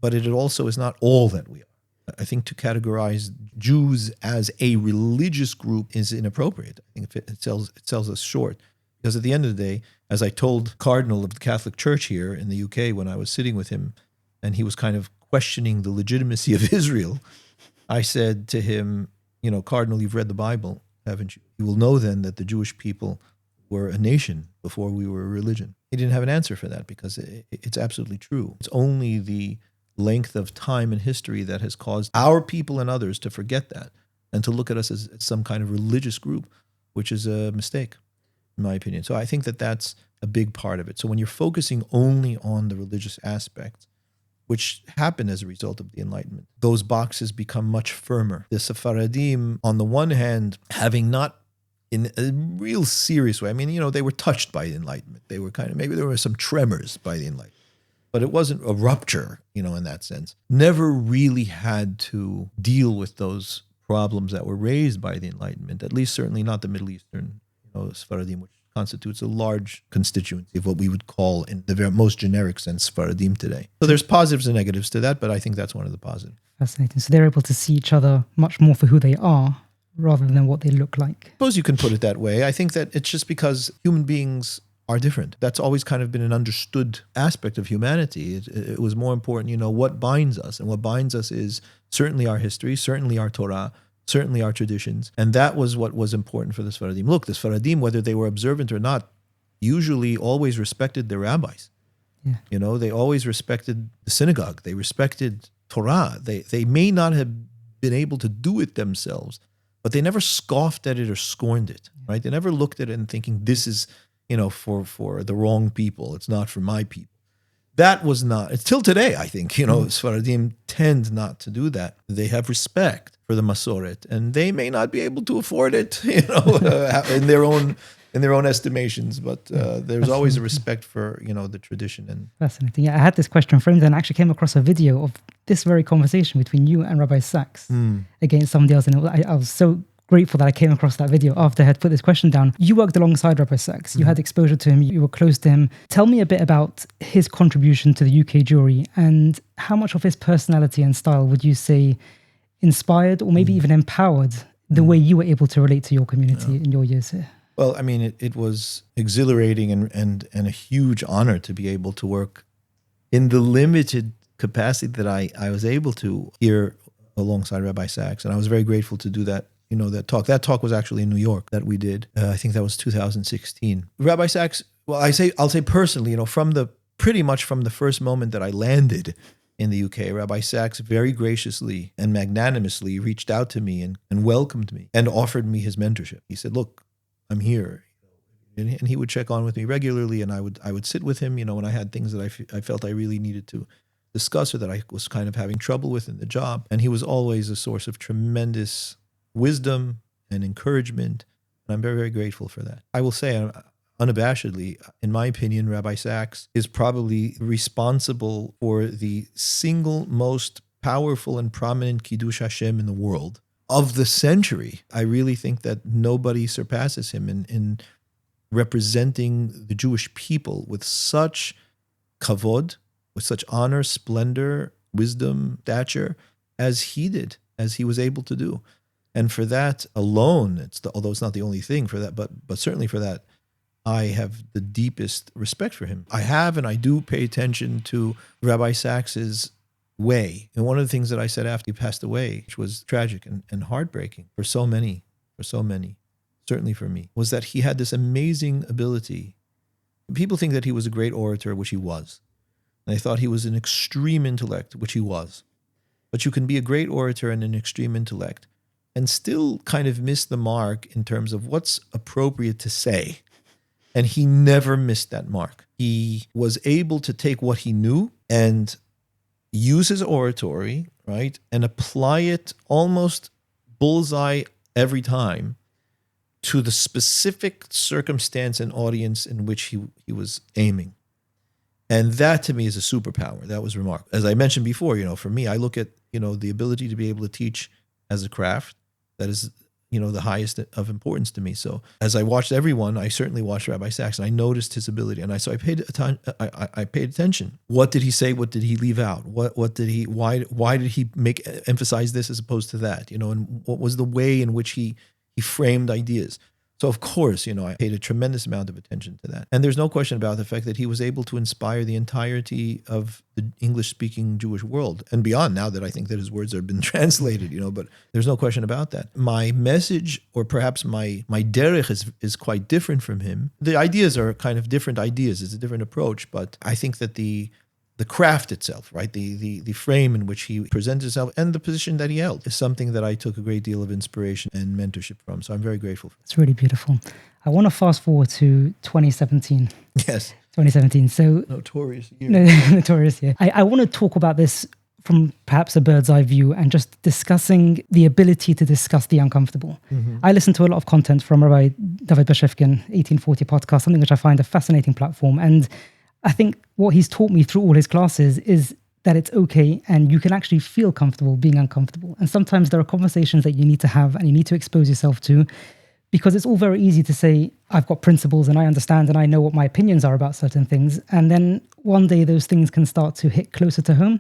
but it also is not all that we are. I think to categorize Jews as a religious group is inappropriate. I think it sells us short, because at the end of the day, as I told Cardinal of the Catholic Church here in the UK when I was sitting with him, and he was kind of questioning the legitimacy of Israel, I said to him, Cardinal, you've read the Bible, haven't you? You will know then that the Jewish people were a nation before we were a religion. He didn't have an answer for that, because it's absolutely true. It's only the length of time and history that has caused our people and others to forget that and to look at us as some kind of religious group, which is a mistake, in my opinion. So I think that that's a big part of it. So when you're focusing only on the religious aspects, which happened as a result of the Enlightenment, those boxes become much firmer. The Sephardim, on the one hand, having not in a real serious way, I mean, they were touched by the Enlightenment. They were maybe there were some tremors by the Enlightenment, but it wasn't a rupture, in that sense. Never really had to deal with those problems that were raised by the Enlightenment, at least certainly not the Middle Eastern, Sephardim, which constitutes a large constituency of what we would call, in the most generic sense, Sephardim today. So there's positives and negatives to that, but I think that's one of the positives. Fascinating. So they're able to see each other much more for who they are rather than what they look like. I suppose you can put it that way. I think that it's just because human beings are different. That's always kind of been an understood aspect of humanity. It was more important, what binds us. And what binds us is certainly our history, certainly our Torah, certainly our traditions. And that was what was important for the Sephardim. Look, the Sephardim, whether they were observant or not, usually always respected their rabbis. Yeah. They always respected the synagogue. They respected Torah. They may not have been able to do it themselves, but they never scoffed at it or scorned it, right? They never looked at it and thinking, this is, for the wrong people. It's not for my people. That was not, it's till today, I think, Sephardim tend not to do that. They have respect for the Masoret, and they may not be able to afford it, in their own estimations, but there's always a respect for, the tradition. And fascinating. Yeah, I had this question framed and actually came across a video of this very conversation between you and Rabbi Sachs against somebody else, and I was so grateful that I came across that video after I had put this question down. You worked alongside Rabbi Sachs. You had exposure to him. You were close to him. Tell me a bit about his contribution to the UK Jewry, and how much of his personality and style would you say inspired or maybe even empowered the way you were able to relate to your community in your years here? Well, I mean, it was exhilarating and a huge honor to be able to work in the limited capacity that I was able to here alongside Rabbi Sachs. And I was very grateful to do that. That talk. That talk was actually in New York that we did. I think that was 2016. Rabbi Sachs, well, I'll say personally, pretty much from the first moment that I landed in the UK, Rabbi Sachs very graciously and magnanimously reached out to me and welcomed me and offered me his mentorship. He said, look, I'm here. And he would check on with me regularly, and I would sit with him, when I had things that I felt I really needed to discuss or that I was kind of having trouble with in the job. And he was always a source of tremendous wisdom and encouragement, and I'm very, very grateful for that. I will say unabashedly, in my opinion, Rabbi Sachs is probably responsible for the single most powerful and prominent Kiddush Hashem in the world of the century. I really think that nobody surpasses him in representing the Jewish people with such kavod, with such honor, splendor, wisdom, stature, as he did, as he was able to do. And for that alone, although it's not the only thing for that, but certainly for that, I have the deepest respect for him. I have, and I do pay attention to Rabbi Sacks's way. And one of the things that I said after he passed away, which was tragic and heartbreaking for so many, certainly for me, was that he had this amazing ability. People think that he was a great orator, which he was. And they thought he was an extreme intellect, which he was. But you can be a great orator and an extreme intellect and still kind of miss the mark in terms of what's appropriate to say. And he never missed that mark. He was able to take what he knew and use his oratory, right, and apply it almost bullseye every time to the specific circumstance and audience in which he was aiming. And that to me is a superpower. That was remarkable. As I mentioned before, for me, I look at, the ability to be able to teach as a craft. That is, the highest of importance to me. So as I watched everyone, I certainly watched Rabbi Sacks, and I noticed his ability, and I paid attention. What did he say? What did he leave out? What did he? Why did he emphasize this as opposed to that? And what was the way in which he framed ideas? So of course, I paid a tremendous amount of attention to that. And there's no question about the fact that he was able to inspire the entirety of the English-speaking Jewish world and beyond, now that I think that his words have been translated, but there's no question about that. My message, or perhaps my derech, is quite different from him. The ideas are kind of different ideas. It's a different approach, but I think that the craft itself, right, the frame in which he presents himself and the position that he held is something that I took a great deal of inspiration and mentorship from. So I'm very grateful for it. It's really beautiful. I want to fast forward to 2017. Yes. 2017. So notorious year. Notorious year. I want to talk about this from perhaps a bird's eye view and just discussing the ability to discuss the uncomfortable. Mm-hmm. I listen to a lot of content from Rabbi David Bashevkin, 1840 podcast, something which I find a fascinating platform. And I think what he's taught me through all his classes is that it's okay and you can actually feel comfortable being uncomfortable. And sometimes there are conversations that you need to have and you need to expose yourself to, because it's all very easy to say, I've got principles and I understand and I know what my opinions are about certain things. And then one day those things can start to hit closer to home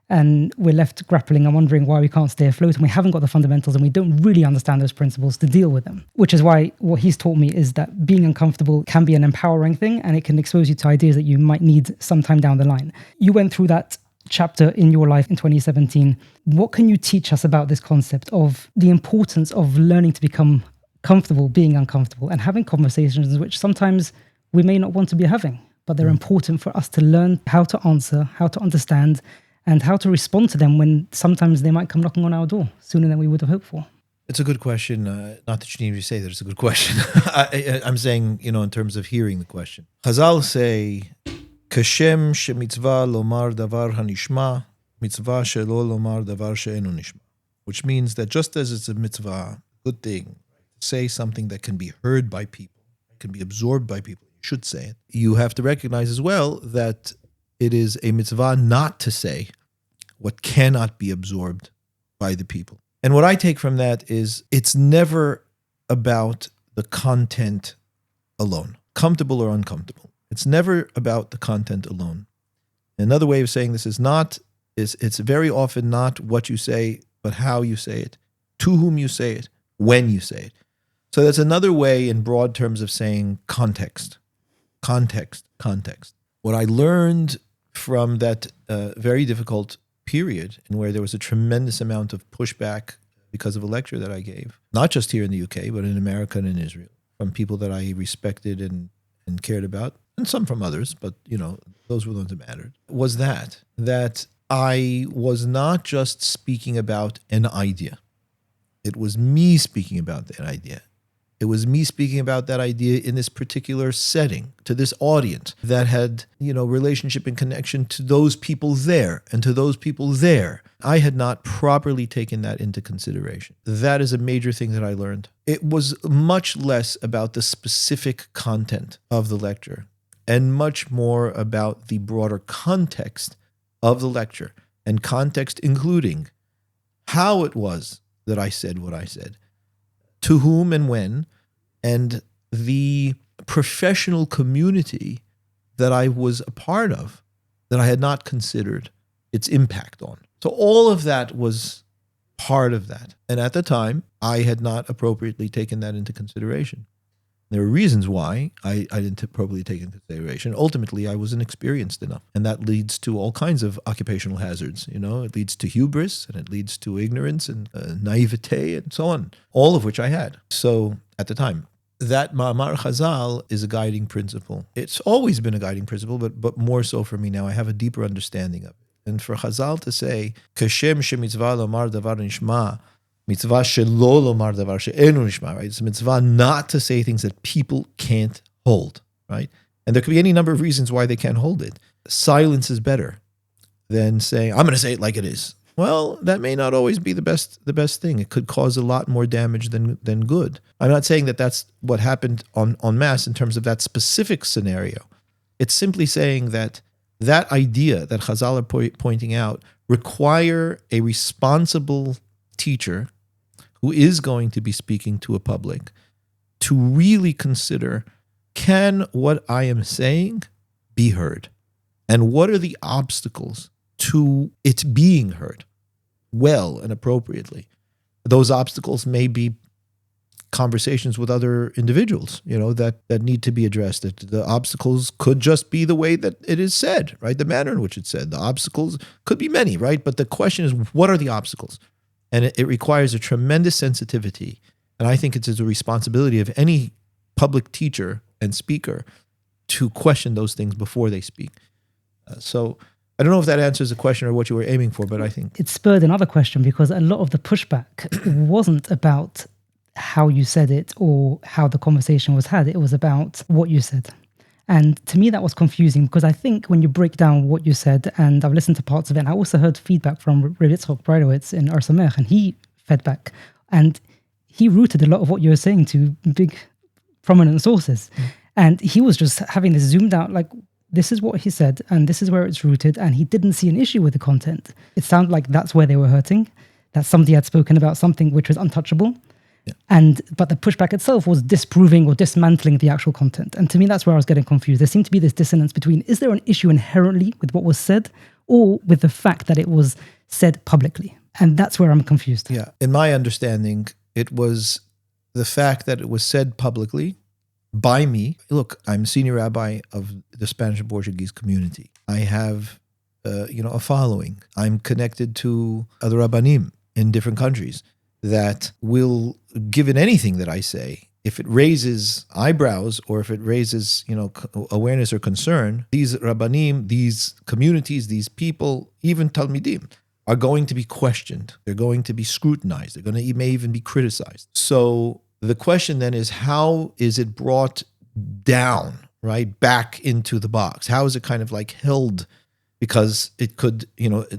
and we're left grappling and wondering why we can't stay afloat and we haven't got the fundamentals and we don't really understand those principles to deal with them. Which is why what he's taught me is that being uncomfortable can be an empowering thing and it can expose you to ideas that you might need sometime down the line. You went through that chapter in your life in 2017. What can you teach us about this concept of the importance of learning to become comfortable being uncomfortable and having conversations which sometimes we may not want to be having, but they're important for us to learn how to answer, how to understand, and how to respond to them when sometimes they might come knocking on our door sooner than we would have hoped for? It's a good question. Not that you need to say that it's a good question. I'm saying, in terms of hearing the question. Chazal say, Kashem shemitzvah lomar davar hanishma, mitzvah shelo lomar davar she'enu nishma. Which means that just as it's a mitzvah, good thing, to say something that can be heard by people, can be absorbed by people, you should say it. You have to recognize as well that it is a mitzvah not to say what cannot be absorbed by the people. And what I take from that is it's never about the content alone, comfortable or uncomfortable. It's never about the content alone. Another way of saying this is it's very often not what you say, but how you say it, to whom you say it, when you say it. So that's another way in broad terms of saying context. What I learned from that very difficult period in where there was a tremendous amount of pushback because of a lecture that I gave, not just here in the UK, but in America and in Israel, from people that I respected and cared about, and some from others, but those were the ones that mattered, was that I was not just speaking about an idea. It was me speaking about that idea. It was me speaking about that idea in this particular setting, to this audience that had, relationship and connection to those people there and to those people there. I had not properly taken that into consideration. That is a major thing that I learned. It was much less about the specific content of the lecture and much more about the broader context of the lecture, and context including how it was that I said what I said, to whom and when, and the professional community that I was a part of that I had not considered its impact on. So all of that was part of that. And at the time, I had not appropriately taken that into consideration. There are reasons why I didn't probably take into consideration. Ultimately, I wasn't experienced enough. And that leads to all kinds of occupational hazards. It leads to hubris, and it leads to ignorance and naivete and so on, all of which I had. So at the time, that Ma'amar Chazal is a guiding principle. It's always been a guiding principle, but more so for me now. I have a deeper understanding of it. And for Chazal to say, Kashem shemitzvah lomar davar nishma, mitzvah shelo lomar davar she'enu nishma, right? It's a mitzvah not to say things that people can't hold, right? And there could be any number of reasons why they can't hold it. Silence is better than saying, I'm going to say it like it is. Well, that may not always be the best thing. It could cause a lot more damage than good. I'm not saying that that's what happened en masse in terms of that specific scenario. It's simply saying that idea that Chazal are pointing out require a responsible teacher who is going to be speaking to a public to really consider, can what I am saying be heard? And what are the obstacles to it being heard well and appropriately? Those obstacles may be conversations with other individuals, that need to be addressed. That the obstacles could just be the way that it is said, right? The manner in which it's said. The obstacles could be many, right? But the question is, what are the obstacles? And it requires a tremendous sensitivity. And I think it's a responsibility of any public teacher and speaker to question those things before they speak. So I don't know if that answers the question or what you were aiming for, but I think it spurred another question, because a lot of the pushback wasn't about how you said it or how the conversation was had. It was about what you said. And to me, that was confusing, because I think when you break down what you said, and I've listened to parts of it, and I also heard feedback from Rabbi Yitzchok Breidowitz in Ar Samech, and he fed back, and he rooted a lot of what you were saying to big prominent sources. And he was just having this zoomed out, like, this is what he said, and this is where it's rooted, and he didn't see an issue with the content. It sounded like that's where they were hurting, that somebody had spoken about something which was untouchable. Yeah. But the pushback itself was disproving or dismantling the actual content. And to me, that's where I was getting confused. There seemed to be this dissonance between, is there an issue inherently with what was said, or with the fact that it was said publicly? And that's where I'm confused. Yeah. In my understanding, it was the fact that it was said publicly by me. Look, I'm Senior Rabbi of the Spanish and Portuguese community. I have, a following. I'm connected to other Rabbanim in different countries that will, given anything that I say, if it raises eyebrows or if it raises, awareness or concern, these Rabbanim, these communities, these people, even Talmidim, are going to be questioned. They're going to be scrutinized. They're going to may even be criticized. So the question then is, how is it brought down, right, back into the box? How is it kind of like held? Because it could,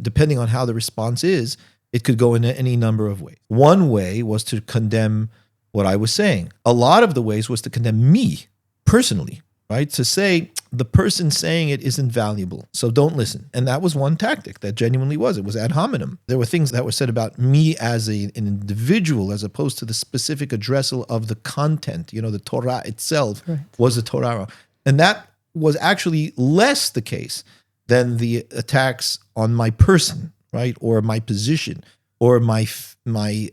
depending on how the response is, it could go in any number of ways. One way was to condemn what I was saying. A lot of the ways was to condemn me personally, right? To say the person saying it isn't valuable, so don't listen. And that was one tactic that genuinely was. It was ad hominem. There were things that were said about me as an individual, as opposed to the specific addressal of the content. The Torah itself was the Torah. And that was actually less the case than the attacks on my person, right? Or my position, or my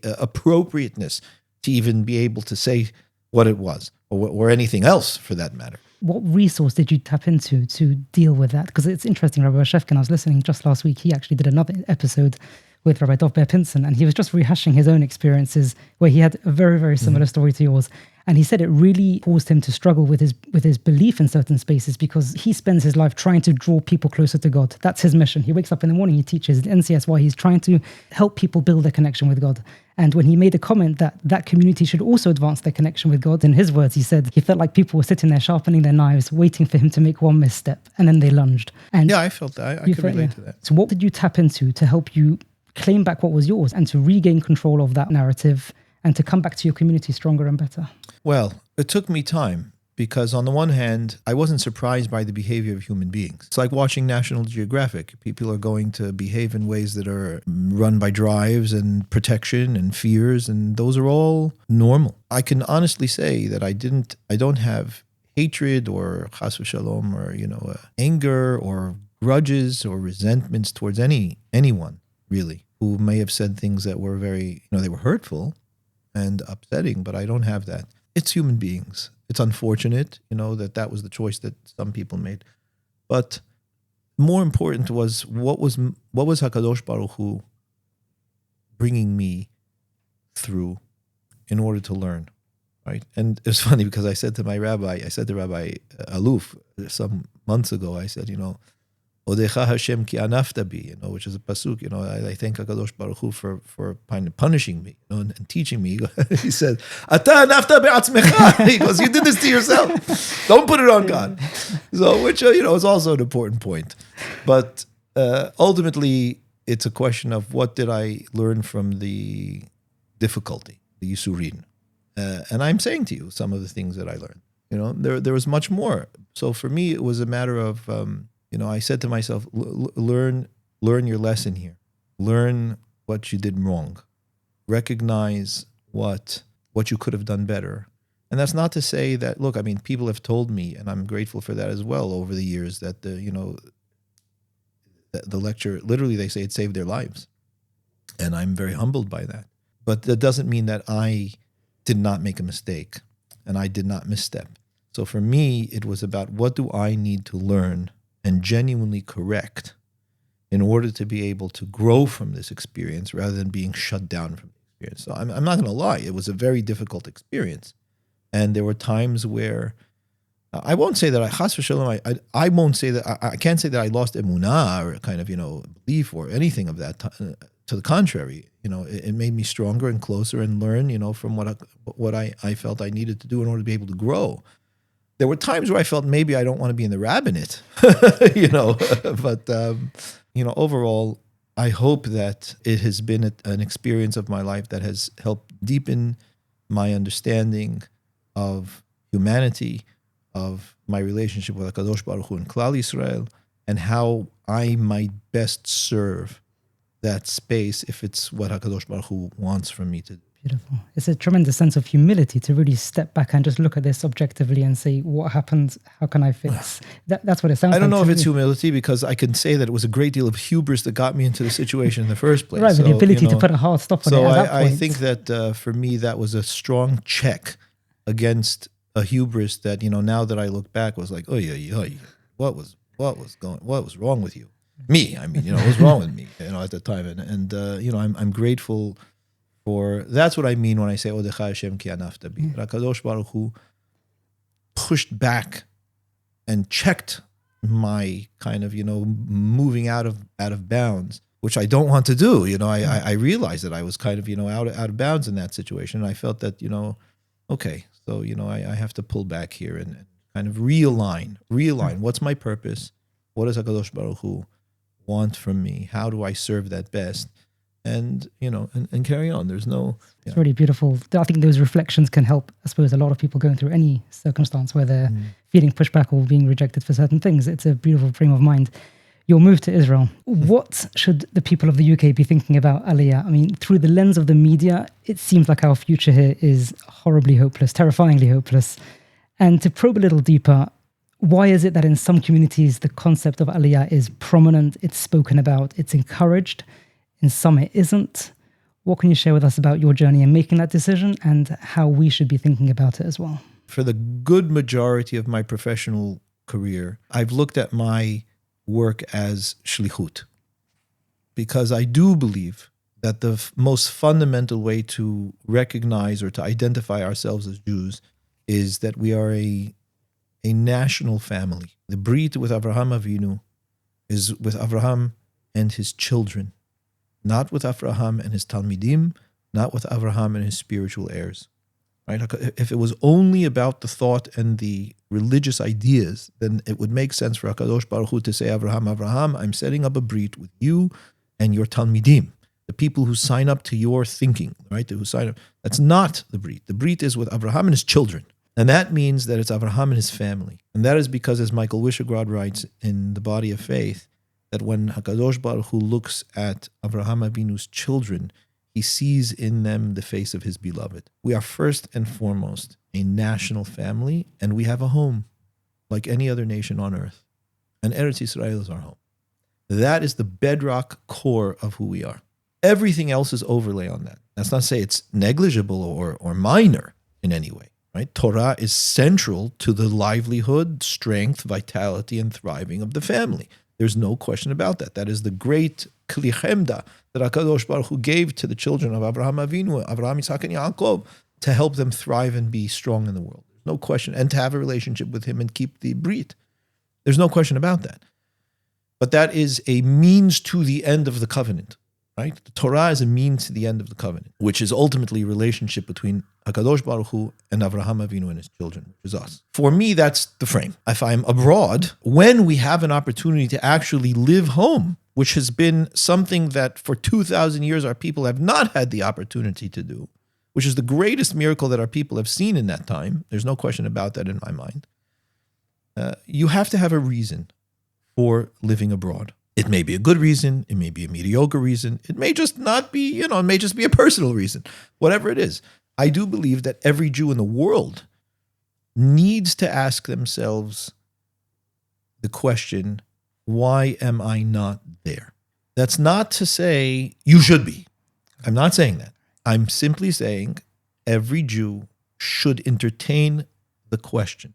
appropriateness to even be able to say what it was, or anything else for that matter. What resource did you tap into to deal with that? Because it's interesting, Rabbi Shefkin, I was listening just last week, he actually did another episode with Rabbi Dov Pinson, and he was just rehashing his own experiences where he had a very, very similar story to yours. And he said it really caused him to struggle with his belief in certain spaces, because he spends his life trying to draw people closer to God. That's his mission. He wakes up in the morning, he teaches at NCSY, he's trying to help people build their connection with God. And when he made a comment that community should also advance their connection with God, in his words, he said he felt like people were sitting there sharpening their knives, waiting for him to make one misstep, and then they lunged. And yeah, I felt that. I could relate to that. So what did you tap into to help you claim back what was yours and to regain control of that narrative and to come back to your community stronger and better? Well, it took me time, because on the one hand, I wasn't surprised by the behavior of human beings. It's like watching National Geographic. People are going to behave in ways that are run by drives and protection and fears, and those are all normal. I can honestly say that I don't have hatred or chas v'shalom or, anger or grudges or resentments towards anyone, really, who may have said things that were very, they were hurtful and upsetting, but I don't have that. It's human beings. It's unfortunate, that was the choice that some people made. But more important was what was HaKadosh Baruch Hu bringing me through in order to learn, right? And it's funny because I said to Rabbi Aluf some months ago, I said, Odecha Hashem ki anafta bi, which is a pasuk, I thank HaKadosh Baruch Hu for punishing me, and teaching me. He said, Ata anafta be'atzmecha. He goes, you did this to yourself. Don't put it on God. So, which, is also an important point. But ultimately, it's a question of what did I learn from the difficulty, the Yisurin. And I'm saying to you some of the things that I learned. There was much more. So for me, it was a matter of, I said to myself, learn your lesson here. Learn what you did wrong. Recognize what you could have done better. And that's not to say that, look, people have told me, and I'm grateful for that as well over the years, that the lecture, literally they say it saved their lives. And I'm very humbled by that. But that doesn't mean that I did not make a mistake and I did not misstep. So for me, it was about what do I need to learn and genuinely correct in order to be able to grow from this experience rather than being shut down from the experience. So I'm not going to lie, it was a very difficult experience. And there were times where I won't say that I won't say that I can't say that I lost emunah or kind of belief or anything of that. To the contrary, it made me stronger and closer and learn from what I felt I needed to do in order to be able to grow. There were times where I felt maybe I don't want to be in the rabbinate, but overall, I hope that it has been an experience of my life that has helped deepen my understanding of humanity, of my relationship with HaKadosh Baruch Hu and Klal Yisrael, and how I might best serve that space if it's what HaKadosh Baruch Hu wants from me to do. Beautiful. It's a tremendous sense of humility to really step back and just look at this objectively and say, what happened? How can I fix? That's what it sounds like. I don't know if it's humility, because I can say that it was a great deal of hubris that got me into the situation in the first place. Right, but the ability to put a hard stop on it at that point. I think that for me, that was a strong check against a hubris that, now that I look back, was like, what was wrong with you? Me, what was wrong with me, at the time. And I'm grateful for, that's what I mean when I say, Odecha Hashem ki anafta bi. HaKadosh Baruch Hu pushed back and checked my kind of, moving out of bounds, which I don't want to do. I realized that I was kind of, out of bounds in that situation. And I felt that, okay, so, I have to pull back here and kind of realign. What's my purpose? What does HaKadosh Baruch Hu want from me? How do I serve that best? And, and carry on. There's no... It's really beautiful. I think those reflections can help, I suppose, a lot of people going through any circumstance where they're feeling pushback or being rejected for certain things. It's a beautiful frame of mind. Your move to Israel. What should the people of the UK be thinking about Aliyah? Through the lens of the media, it seems like our future here is horribly hopeless, terrifyingly hopeless. And to probe a little deeper, why is it that in some communities the concept of Aliyah is prominent, it's spoken about, it's encouraged, in some it isn't? What can you share with us about your journey in making that decision and how we should be thinking about it as well? For the good majority of my professional career, I've looked at my work as shlichut, because I do believe that the most fundamental way to recognize or to identify ourselves as Jews is that we are a national family. The brit with Avraham Avinu is with Avraham and his children, not with Avraham and his Talmidim, not with Avraham and his spiritual heirs. Right? If it was only about the thought and the religious ideas, then it would make sense for HaKadosh Baruch Hu to say, Avraham, I'm setting up a brit with you and your Talmidim, the people who sign up to your thinking, right? Who sign up. That's not the brit. The brit is with Avraham and his children. And that means that it's Avraham and his family. And that is because, as Michael Wishegrod writes in The Body of Faith, that when HaKadosh Baruch Hu looks at Avraham Avinu's children, he sees in them the face of his beloved. We are first and foremost a national family, and we have a home like any other nation on earth. And Eretz Yisrael is our home. That is the bedrock core of who we are. Everything else is overlay on that. That's not to say it's negligible or minor in any way. right? Torah is central to the livelihood, strength, vitality, and thriving of the family. There's no question about that. That is the great kli chemda that HaKadosh Baruch Hu gave to the children of Abraham Avinu, Abraham, Yitzhak, and Yaakov, to help them thrive and be strong in the world. There's no question. And to have a relationship with him and keep the brit. There's no question about that. But that is a means to the end of the covenant, right? The Torah is a means to the end of the covenant, which is ultimately a relationship between HaKadosh Baruch Hu and Abraham Avinu and his children, which is us. For me, that's the frame. If I'm abroad, when we have an opportunity to actually live home, which has been something that for 2,000 years our people have not had the opportunity to do, which is the greatest miracle that our people have seen in that time. There's no question about that in my mind. You have to have a reason for living abroad. It may be a good reason. It may be a mediocre reason. It may just not be, it may just be a personal reason. Whatever it is. I do believe that every Jew in the world needs to ask themselves the question, why am I not there? That's not to say you should be. I'm not saying that. I'm simply saying every Jew should entertain the question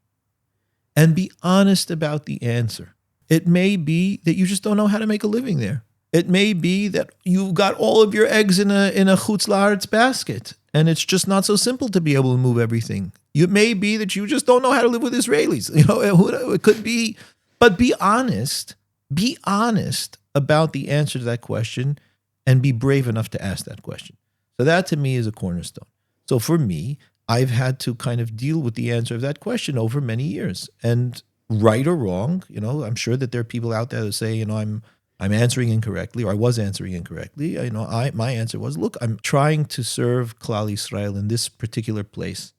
and be honest about the answer. It may be that you just don't know how to make a living there. It may be that you got all of your eggs in a chutz la'aretz basket, and it's just not so simple to be able to move everything. It may be that you just don't know how to live with Israelis. It could be, but be honest. Be honest about the answer to that question, and be brave enough to ask that question. So that to me is a cornerstone. So for me, I've had to kind of deal with the answer of that question over many years. And right or wrong, I'm sure that there are people out there that say, I'm answering incorrectly, or I was answering incorrectly. My answer was, look, I'm trying to serve Klal Yisrael in this particular place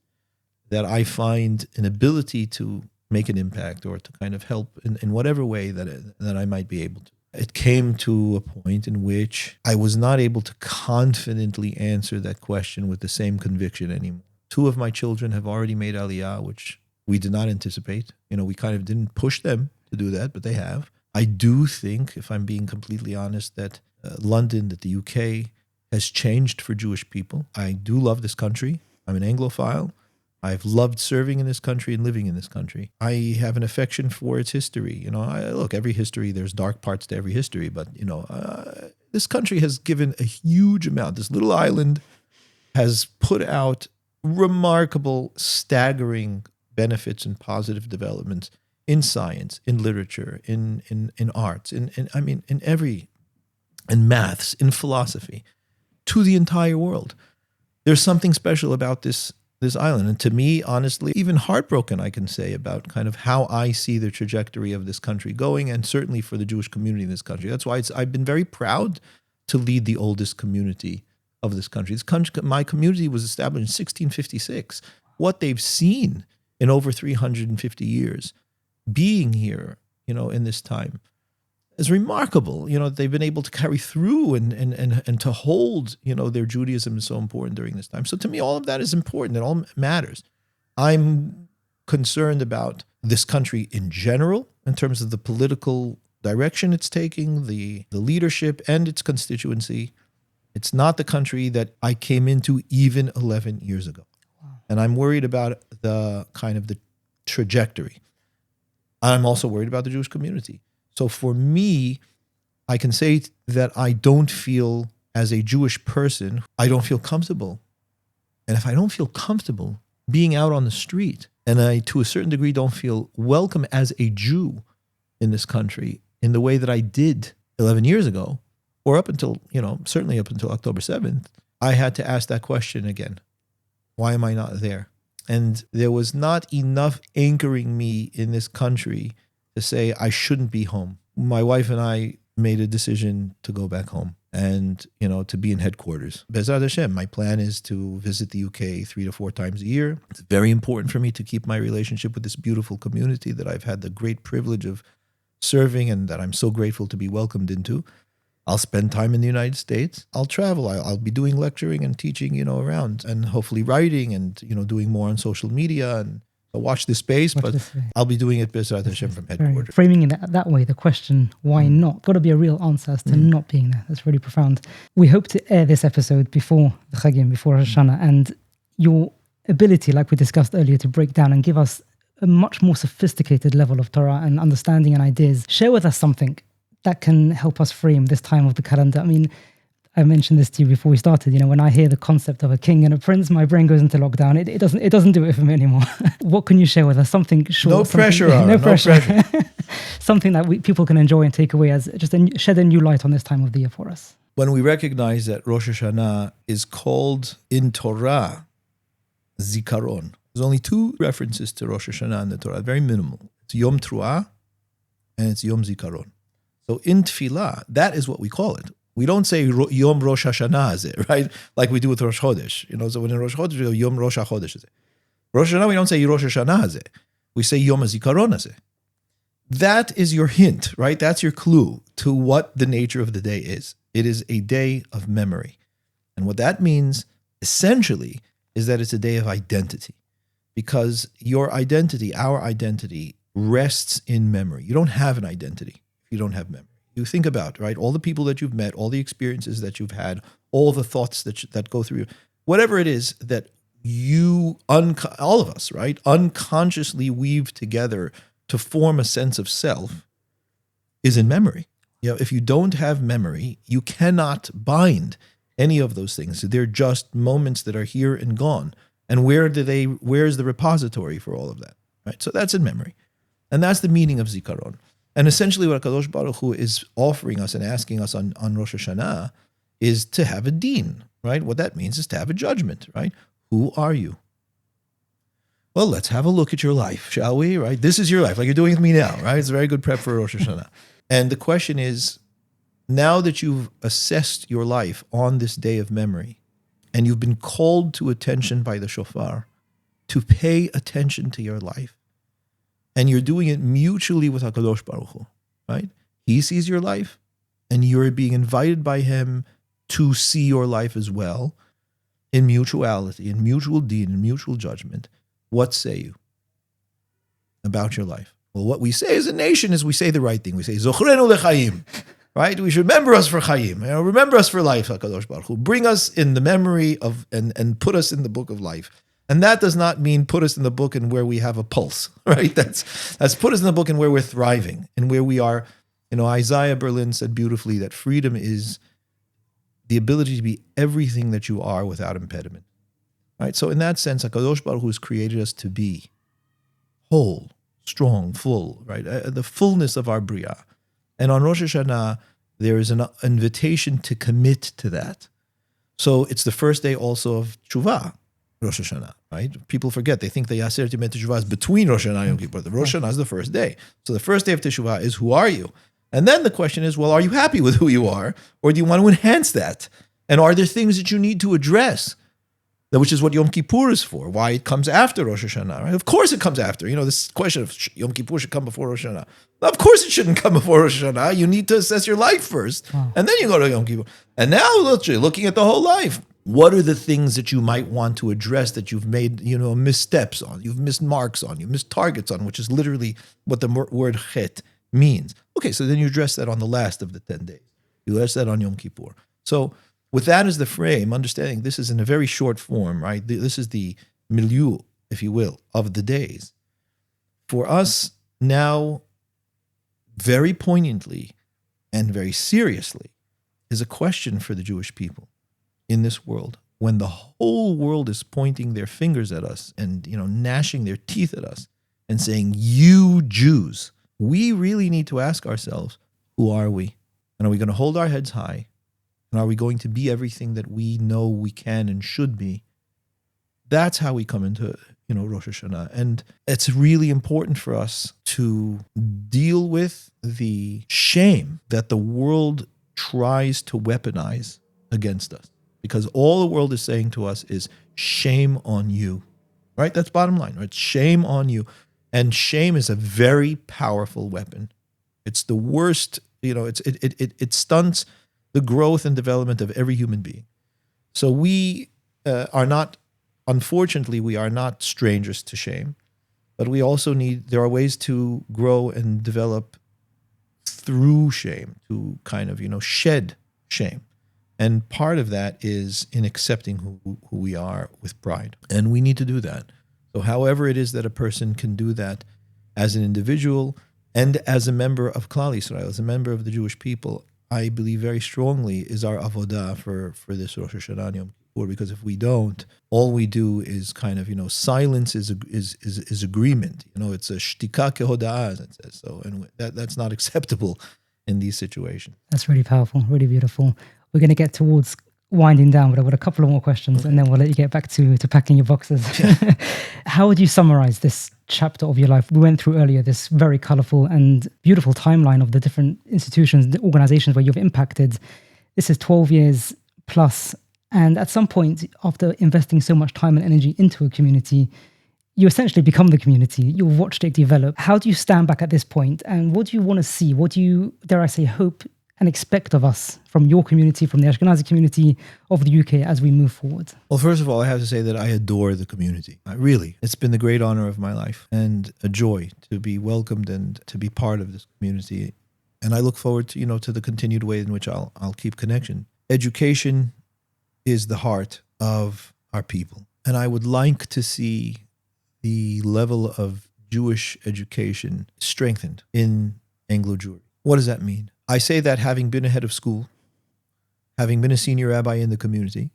that I find an ability to make an impact or to kind of help in whatever way that I might be able to. It came to a point in which I was not able to confidently answer that question with the same conviction anymore. 2 of my children have already made Aliyah, which we did not anticipate. We kind of didn't push them to do that, but they have. I do think, if I'm being completely honest, that London, that the UK has changed for Jewish people. I do love this country. I'm an Anglophile. I've loved serving in this country and living in this country. I have an affection for its history. Look, every history, there's dark parts to every history, but, this country has given a huge amount. This little island has put out remarkable, staggering benefits and positive developments in science, in literature, in arts, in maths, in philosophy, to the entire world. There's something special about this island. And to me, honestly, even heartbroken, I can say, about kind of how I see the trajectory of this country going, and certainly for the Jewish community in this country. That's why I've been very proud to lead the oldest community of this country. My community was established in 1656. What they've seen in over 350 years, being here, in this time, is remarkable. They've been able to carry through and to hold, their Judaism is so important during this time. So to me, all of that is important. It all matters. I'm concerned about this country in general, in terms of the political direction it's taking, the leadership and its constituency. It's not the country that I came into even 11 years ago. Wow. And I'm worried about the kind of the trajectory. I'm also worried about the Jewish community. So for me, I can say that I don't feel, as a Jewish person, I don't feel comfortable. And if I don't feel comfortable being out on the street, and I, to a certain degree, don't feel welcome as a Jew in this country in the way that I did 11 years ago, or up until, certainly up until October 7th, I had to ask that question again. Why am I not there? And there was not enough anchoring me in this country to say I shouldn't be home. My wife and I made a decision to go back home and, to be in headquarters. Bezrat Hashem, my plan is to visit the UK 3 to 4 times a year. It's very important for me to keep my relationship with this beautiful community that I've had the great privilege of serving and that I'm so grateful to be welcomed into. I'll spend time in the United States. I'll travel. I'll be doing lecturing and teaching, around, and hopefully writing and, doing more on social media and watch this space. I'll be doing it Bezrat Hashem from headquarters. Framing it that way, the question, why not? Got to be a real answer as to not being there. That's really profound. We hope to air this episode before the Chagim, before Rosh Hashanah, and your ability, like we discussed earlier, to break down and give us a much more sophisticated level of Torah and understanding and ideas. Share with us something that can help us frame this time of the calendar. I mean, I mentioned this to you before we started. When I hear the concept of a king and a prince, my brain goes into lockdown. It doesn't do it for me anymore. What can you share with us? Something short. No pressure, Aaron. No pressure. Something that people can enjoy and take away as just shed a new light on this time of the year for us. When we recognize that Rosh Hashanah is called in Torah Zikaron, there's only 2 references to Rosh Hashanah in the Torah, very minimal. It's Yom Truah and it's Yom Zikaron. So in Tefillah, that is what we call it. We don't say Yom Rosh Hashanah, right? Like we do with Rosh Chodesh. So when in Rosh Chodesh, we go Yom Rosh HaChodesh. Rosh Hashanah, we don't say Rosh Hashanah. We say Yom HaZikaron. That is your hint, right? That's your clue to what the nature of the day is. It is a day of memory. And what that means, essentially, is that it's a day of identity. Because your identity, our identity, rests in memory. You don't have an identity if you don't have memory. You think about, right, all the people that you've met, all the experiences that you've had, all the thoughts that go through you, whatever it is that you, all of us, right, unconsciously weave together to form a sense of self is in memory. If you don't have memory, you cannot bind any of those things. They're just moments that are here and gone. And where's the repository for all of that, right? So that's in memory. And that's the meaning of Zikaron. And essentially what HaKadosh Baruch Hu is offering us and asking us on Rosh Hashanah is to have a deen, right? What that means is to have a judgment, right? Who are you? Well, let's have a look at your life, shall we, right? This is your life, like you're doing with me now, right? It's a very good prep for Rosh Hashanah. And the question is, now that you've assessed your life on this day of memory, and you've been called to attention by the shofar, to pay attention to your life, and you're doing it mutually with HaKadosh Baruch Hu, right? He sees your life, and you're being invited by him to see your life as well, in mutuality, in mutual deed, in mutual judgment. What say you about your life? Well, what we say as a nation is we say the right thing. We say, Zochrenu lechaim, right? We should remember us for chayim. Remember us for life, HaKadosh Baruch Hu. Bring us in the memory of, and put us in the book of life. And that does not mean put us in the book and where we have a pulse, right? That's put us in the book and where we're thriving and where we are. Isaiah Berlin said beautifully that freedom is the ability to be everything that you are without impediment, right? So in that sense, HaKadosh Baruch Hu has created us to be whole, strong, full, right? The fullness of our Bria. And on Rosh Hashanah, there is an invitation to commit to that. So it's the first day also of Teshuvah, Rosh Hashanah, right? People forget. They think the Yaser Timet Teshuvah is between Rosh Hashanah and Yom Kippur. The Rosh Hashanah is the first day. So the first day of Teshuvah is, who are you? And then the question is, well, are you happy with who you are? Or do you want to enhance that? And are there things that you need to address? Which is what Yom Kippur is for, why it comes after Rosh Hashanah, right? Of course it comes after. This question of Yom Kippur should come before Rosh Hashanah. Of course it shouldn't come before Rosh Hashanah. You need to assess your life first. And then you go to Yom Kippur. And now, looking at the whole life, what are the things that you might want to address that you've made, missteps on, you've missed marks on, you've missed targets on, which is literally what the word chet means. Okay, so then you address that on the last of the 10 days. You address that on Yom Kippur. So with that as the frame, understanding this is in a very short form, right? This is the milieu, if you will, of the days. For us now, very poignantly and very seriously, is a question for the Jewish people in this world. When the whole world is pointing their fingers at us and, gnashing their teeth at us and saying, you Jews, we really need to ask ourselves, who are we? And are we going to hold our heads high? And are we going to be everything that we know we can and should be? That's how we come into, Rosh Hashanah. And it's really important for us to deal with the shame that the world tries to weaponize against us. Because all the world is saying to us is, shame on you, right? That's bottom line, right? Shame on you. And shame is a very powerful weapon. It's the worst, it stunts the growth and development of every human being. So we are not, unfortunately, we are not strangers to shame, but we also there are ways to grow and develop through shame, to kind of, shed shame. And part of that is in accepting who we are with pride. And we need to do that. So however it is that a person can do that as an individual and as a member of Klal Yisrael, as a member of the Jewish people, I believe very strongly is our avodah for this Rosh Hashanah Yom Kippur. Because if we don't, all we do is kind of, silence is agreement. It's a shtika kehoda'ah, as it says. So, and that's not acceptable in these situations. That's really powerful, really beautiful. We're going to get towards winding down, but I've got a couple of more questions, and then we'll let you get back to packing your boxes. Yeah. How would you summarize this chapter of your life? We went through earlier this very colorful and beautiful timeline of the different institutions, the organizations where you've impacted. This is 12 years plus. And at some point, after investing so much time and energy into a community, you essentially become the community. You've watched it develop. How do you stand back at this point? And what do you want to see? What do you, dare I say, hope and expect of us from your community, from the Ashkenazi community of the UK as we move forward? Well, first of all, I have to say that I adore the community. Really. It's been the great honor of my life and a joy to be welcomed and to be part of this community. And I look forward to, to the continued way in which I'll keep connection. Education is the heart of our people. And I would like to see the level of Jewish education strengthened in Anglo-Jewry. What does that mean? I say that having been a head of school, having been a senior rabbi in the community,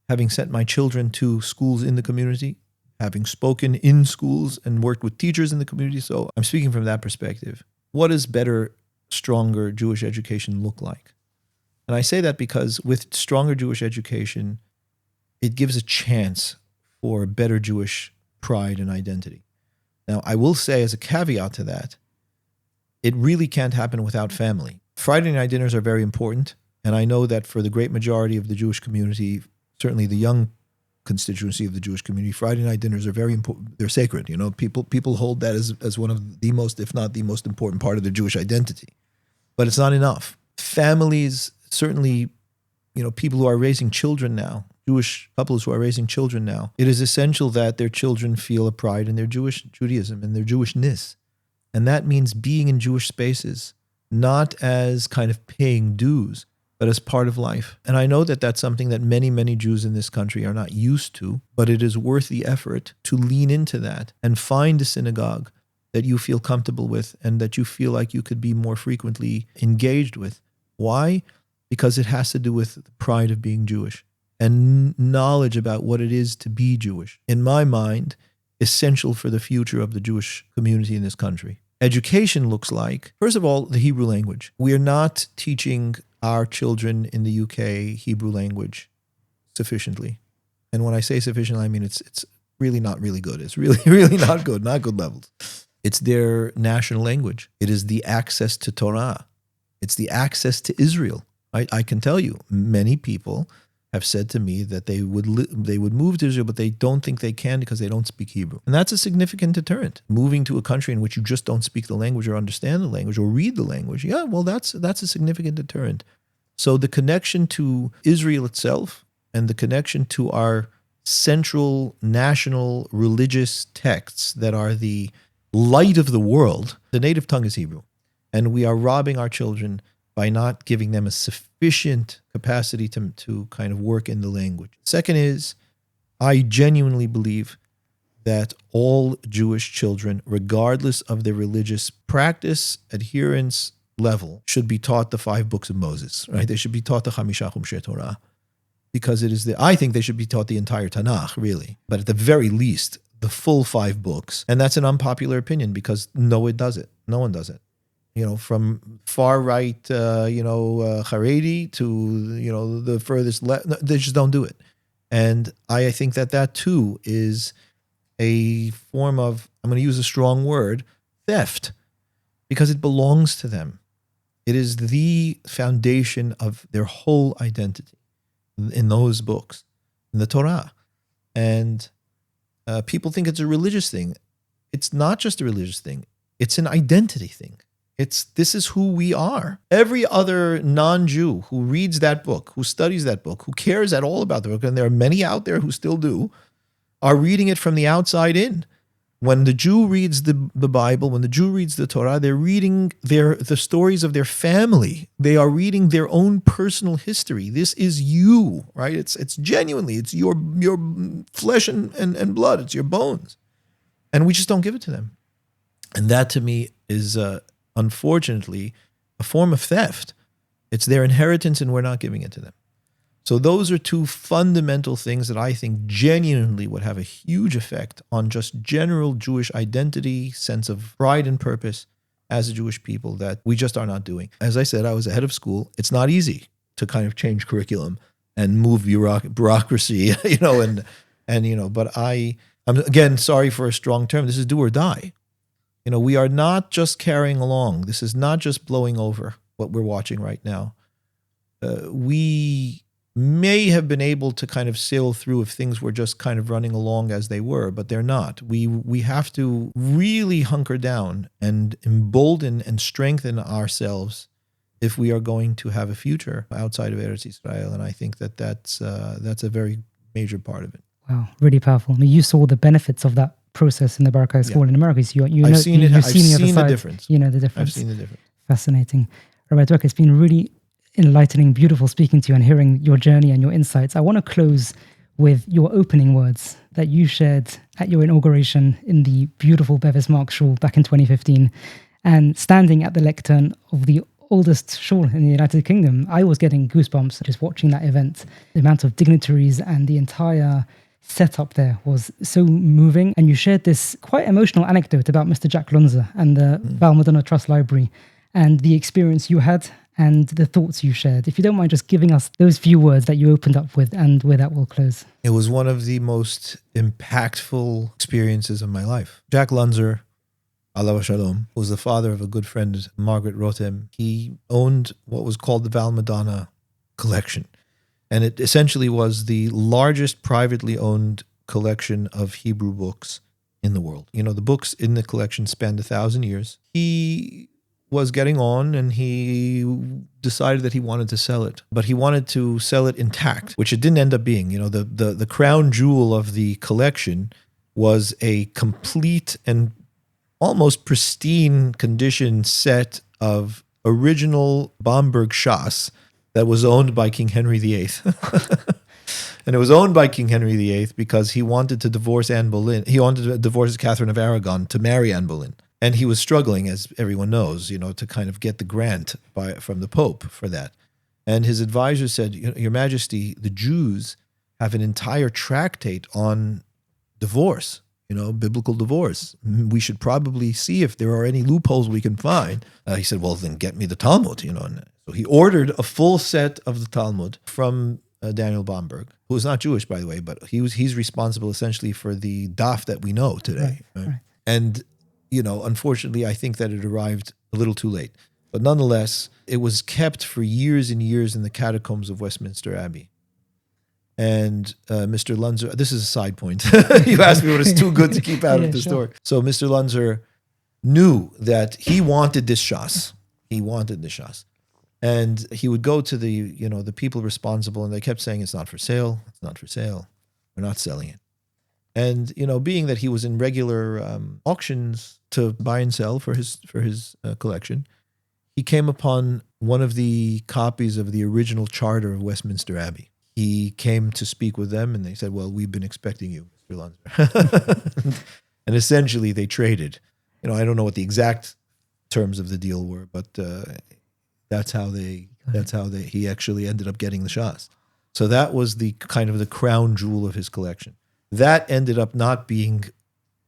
having sent my children to schools in the community, having spoken in schools and worked with teachers in the community. So I'm speaking from that perspective. What does better, stronger Jewish education look like? And I say that because with stronger Jewish education, it gives a chance for better Jewish pride and identity. Now, I will say as a caveat to that, it really can't happen without family. Friday night dinners are very important, and I know that for the great majority of the Jewish community, certainly the young constituency of the Jewish community, Friday night dinners are very important. They're sacred. People hold that as one of the most, if not the most important part of their Jewish identity. But it's not enough. Families, certainly, people who are raising children now, Jewish couples who are raising children now, it is essential that their children feel a pride in their Judaism and their Jewishness. And that means being in Jewish spaces, not as kind of paying dues, but as part of life. And I know that that's something that many, many Jews in this country are not used to, but it is worth the effort to lean into that and find a synagogue that you feel comfortable with and that you feel like you could be more frequently engaged with. Why? Because it has to do with the pride of being Jewish and knowledge about what it is to be Jewish. In my mind, essential for the future of the Jewish community in this country. Education looks like, first of all, the Hebrew language. We are not teaching our children in the UK Hebrew language sufficiently. And when I say sufficiently, I mean it's really not really good. It's really, really not good, not good levels. It's their national language. It is the access to Torah. It's the access to Israel. I can tell you, many people have said to me that they would move to Israel, but they don't think they can because they don't speak Hebrew. And that's a significant deterrent. Moving to a country in which you just don't speak the language or understand the language or read the language, yeah, well, that's a significant deterrent. So the connection to Israel itself and the connection to our central national religious texts that are the light of the world, the native tongue is Hebrew. And we are robbing our children by not giving them a sufficient capacity to kind of work in the language. Second is, I genuinely believe that all Jewish children, regardless of their religious practice, adherence level, should be taught the 5 books of Moses, right? They should be taught the Chamisha Chumshei Torah, because I think they should be taught the entire Tanakh, really. But at the very least, the full 5 books. And that's an unpopular opinion because no one does it. From far right, Haredi to, the furthest left, they just don't do it. And I think that too is a form of, I'm going to use a strong word, theft, because it belongs to them. It is the foundation of their whole identity in those books, in the Torah. And people think it's a religious thing. It's not just a religious thing. It's an identity thing. This is who we are. Every other non-Jew who reads that book, who studies that book, who cares at all about the book, and there are many out there who still do, are reading it from the outside in, When the Jew reads the Bible, when the Jew reads the Torah, they're reading the stories of their family. They are reading their own personal history. This is you, right? It's genuinely, it's your flesh and blood. It's your bones. And we just don't give it to them. And that to me is, unfortunately, a form of theft. It's their inheritance and we're not giving it to them. So those are two fundamental things that I think genuinely would have a huge effect on just general Jewish identity, sense of pride and purpose as a Jewish people that we just are not doing. As I said, I was a head of school. It's not easy to kind of change curriculum and move bureaucracy, but I'm again, sorry for a strong term. This is do or die. We are not just carrying along. This is not just blowing over what we're watching right now. We may have been able to kind of sail through if things were just kind of running along as they were, but they're not. We have to really hunker down and embolden and strengthen ourselves if we are going to have a future outside of Eretz Israel. And I think that's a very major part of it. Wow, really powerful. I mean, you saw the benefits of that process in the Barakah School in America. So I've seen the difference. You know the difference. I've seen the difference. Fascinating. Rabbi Dweck, it's been really enlightening, beautiful speaking to you and hearing your journey and your insights. I want to close with your opening words that you shared at your inauguration in the beautiful Bevis Marks Shul back in 2015. And standing at the lectern of the oldest shul in the United Kingdom, I was getting goosebumps just watching that event. The amount of dignitaries and the entire setup there was so moving. And you shared this quite emotional anecdote about Mr. Jack Lunzer and the Val Madonna Trust Library and the experience you had and the thoughts you shared. If you don't mind just giving us those few words that you opened up with, and with that we'll close. It was one of the most impactful experiences of my life. Jack Lunzer, alav shalom, was the father of a good friend, Margaret Rotem. He owned what was called the Val Madonna collection. And it essentially was the largest privately owned collection of Hebrew books in the world. The books in the collection spanned 1,000 years. He was getting on and he decided that he wanted to sell it, but he wanted to sell it intact, which it didn't end up being. The crown jewel of the collection was a complete and almost pristine condition set of original Bamberg Shas that was owned by King Henry VIII. And it was owned by King Henry VIII because he wanted to divorce Anne Boleyn. He wanted to divorce Catherine of Aragon to marry Anne Boleyn. And he was struggling, as everyone knows, to kind of get the grant from the Pope for that. And his advisor said, Your Majesty, the Jews have an entire tractate on divorce, biblical divorce. We should probably see if there are any loopholes we can find. He said, well, then get me the Talmud, And so he ordered a full set of the Talmud from Daniel Bamberg, who is not Jewish, by the way, but he's responsible essentially for the daf that we know today. Right? And unfortunately, I think that it arrived a little too late. But nonetheless, it was kept for years and years in the catacombs of Westminster Abbey. And Mr. Lunzer, this is a side point. You asked me what is too good to keep out of the story. So Mr. Lunzer knew that he wanted this shas. He wanted the shas. And he would go to the people responsible, and they kept saying, it's not for sale. It's not for sale. We're not selling it. And, being that he was in regular auctions to buy and sell for his collection, he came upon one of the copies of the original charter of Westminster Abbey. He came to speak with them, and they said, well, we've been expecting you, Mr. Lunzer. And essentially they traded. I don't know what the exact terms of the deal were, but that's how he actually ended up getting the shas. So that was the kind of the crown jewel of his collection. That ended up not being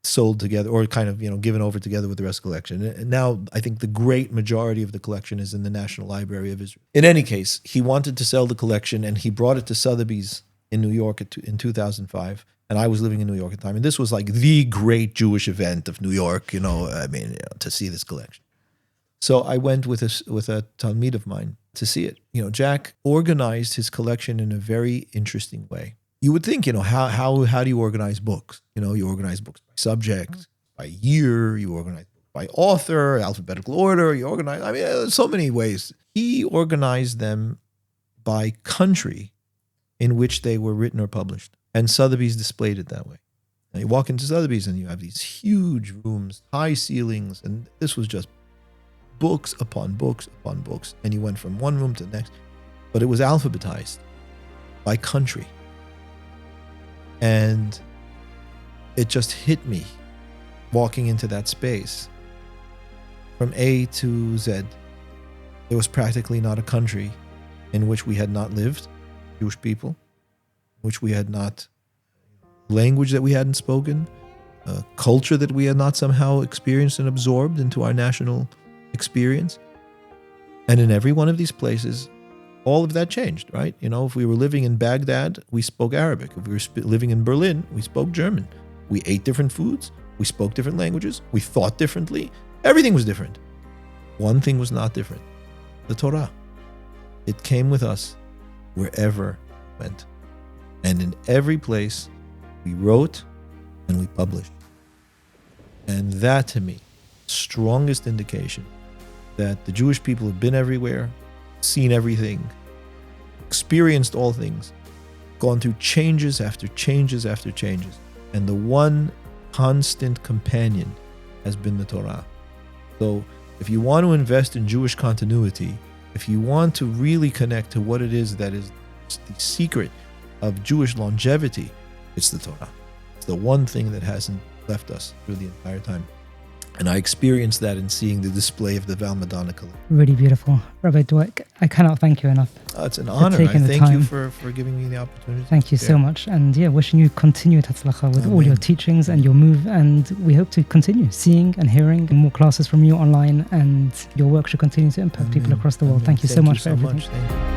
sold together or kind of, given over together with the rest of the collection. And now I think the great majority of the collection is in the National Library of Israel. In any case, he wanted to sell the collection and he brought it to Sotheby's in New York in 2005. And I was living in New York at the time. And this was like the great Jewish event of New York, to see this collection. So I went with a Talmid of mine to see it. Jack organized his collection in a very interesting way. You would think, how do you organize books? You organize books by subject, by year, you organize books by author, alphabetical order, there's so many ways. He organized them by country in which they were written or published. And Sotheby's displayed it that way. And you walk into Sotheby's and you have these huge rooms, high ceilings, and this was just books upon books upon books. And you went from one room to the next, but it was alphabetized by country. And it just hit me walking into that space. From A to Z, there was practically not a country in which we had not lived, Jewish people, which we had not, language that we hadn't spoken, culture that we had not somehow experienced and absorbed into our national experience. And in every one of these places, all of that changed, right? If we were living in Baghdad, we spoke Arabic. If we were living in Berlin, we spoke German. We ate different foods. We spoke different languages. We thought differently. Everything was different. One thing was not different: the Torah. It came with us wherever we went. And in every place, we wrote and we published. And that, to me, strongest indication that the Jewish people have been everywhere, seen everything, experienced all things, gone through changes after changes after changes. And the one constant companion has been the Torah. So if you want to invest in Jewish continuity, if you want to really connect to what it is that is the secret of Jewish longevity, it's the Torah. It's the one thing that hasn't left us through the entire time. And I experienced that in seeing the display of the Val Madonna collection. Really beautiful. Rabbi Dweck, I cannot thank you enough. It's an honor. I thank you for giving me the opportunity. Thank you so much. And wishing you continued hatzlacha with all your teachings and your move. And we hope to continue seeing and hearing more classes from you online. And your work should continue to impact people across the world. Thank you so much for everything. Thank you.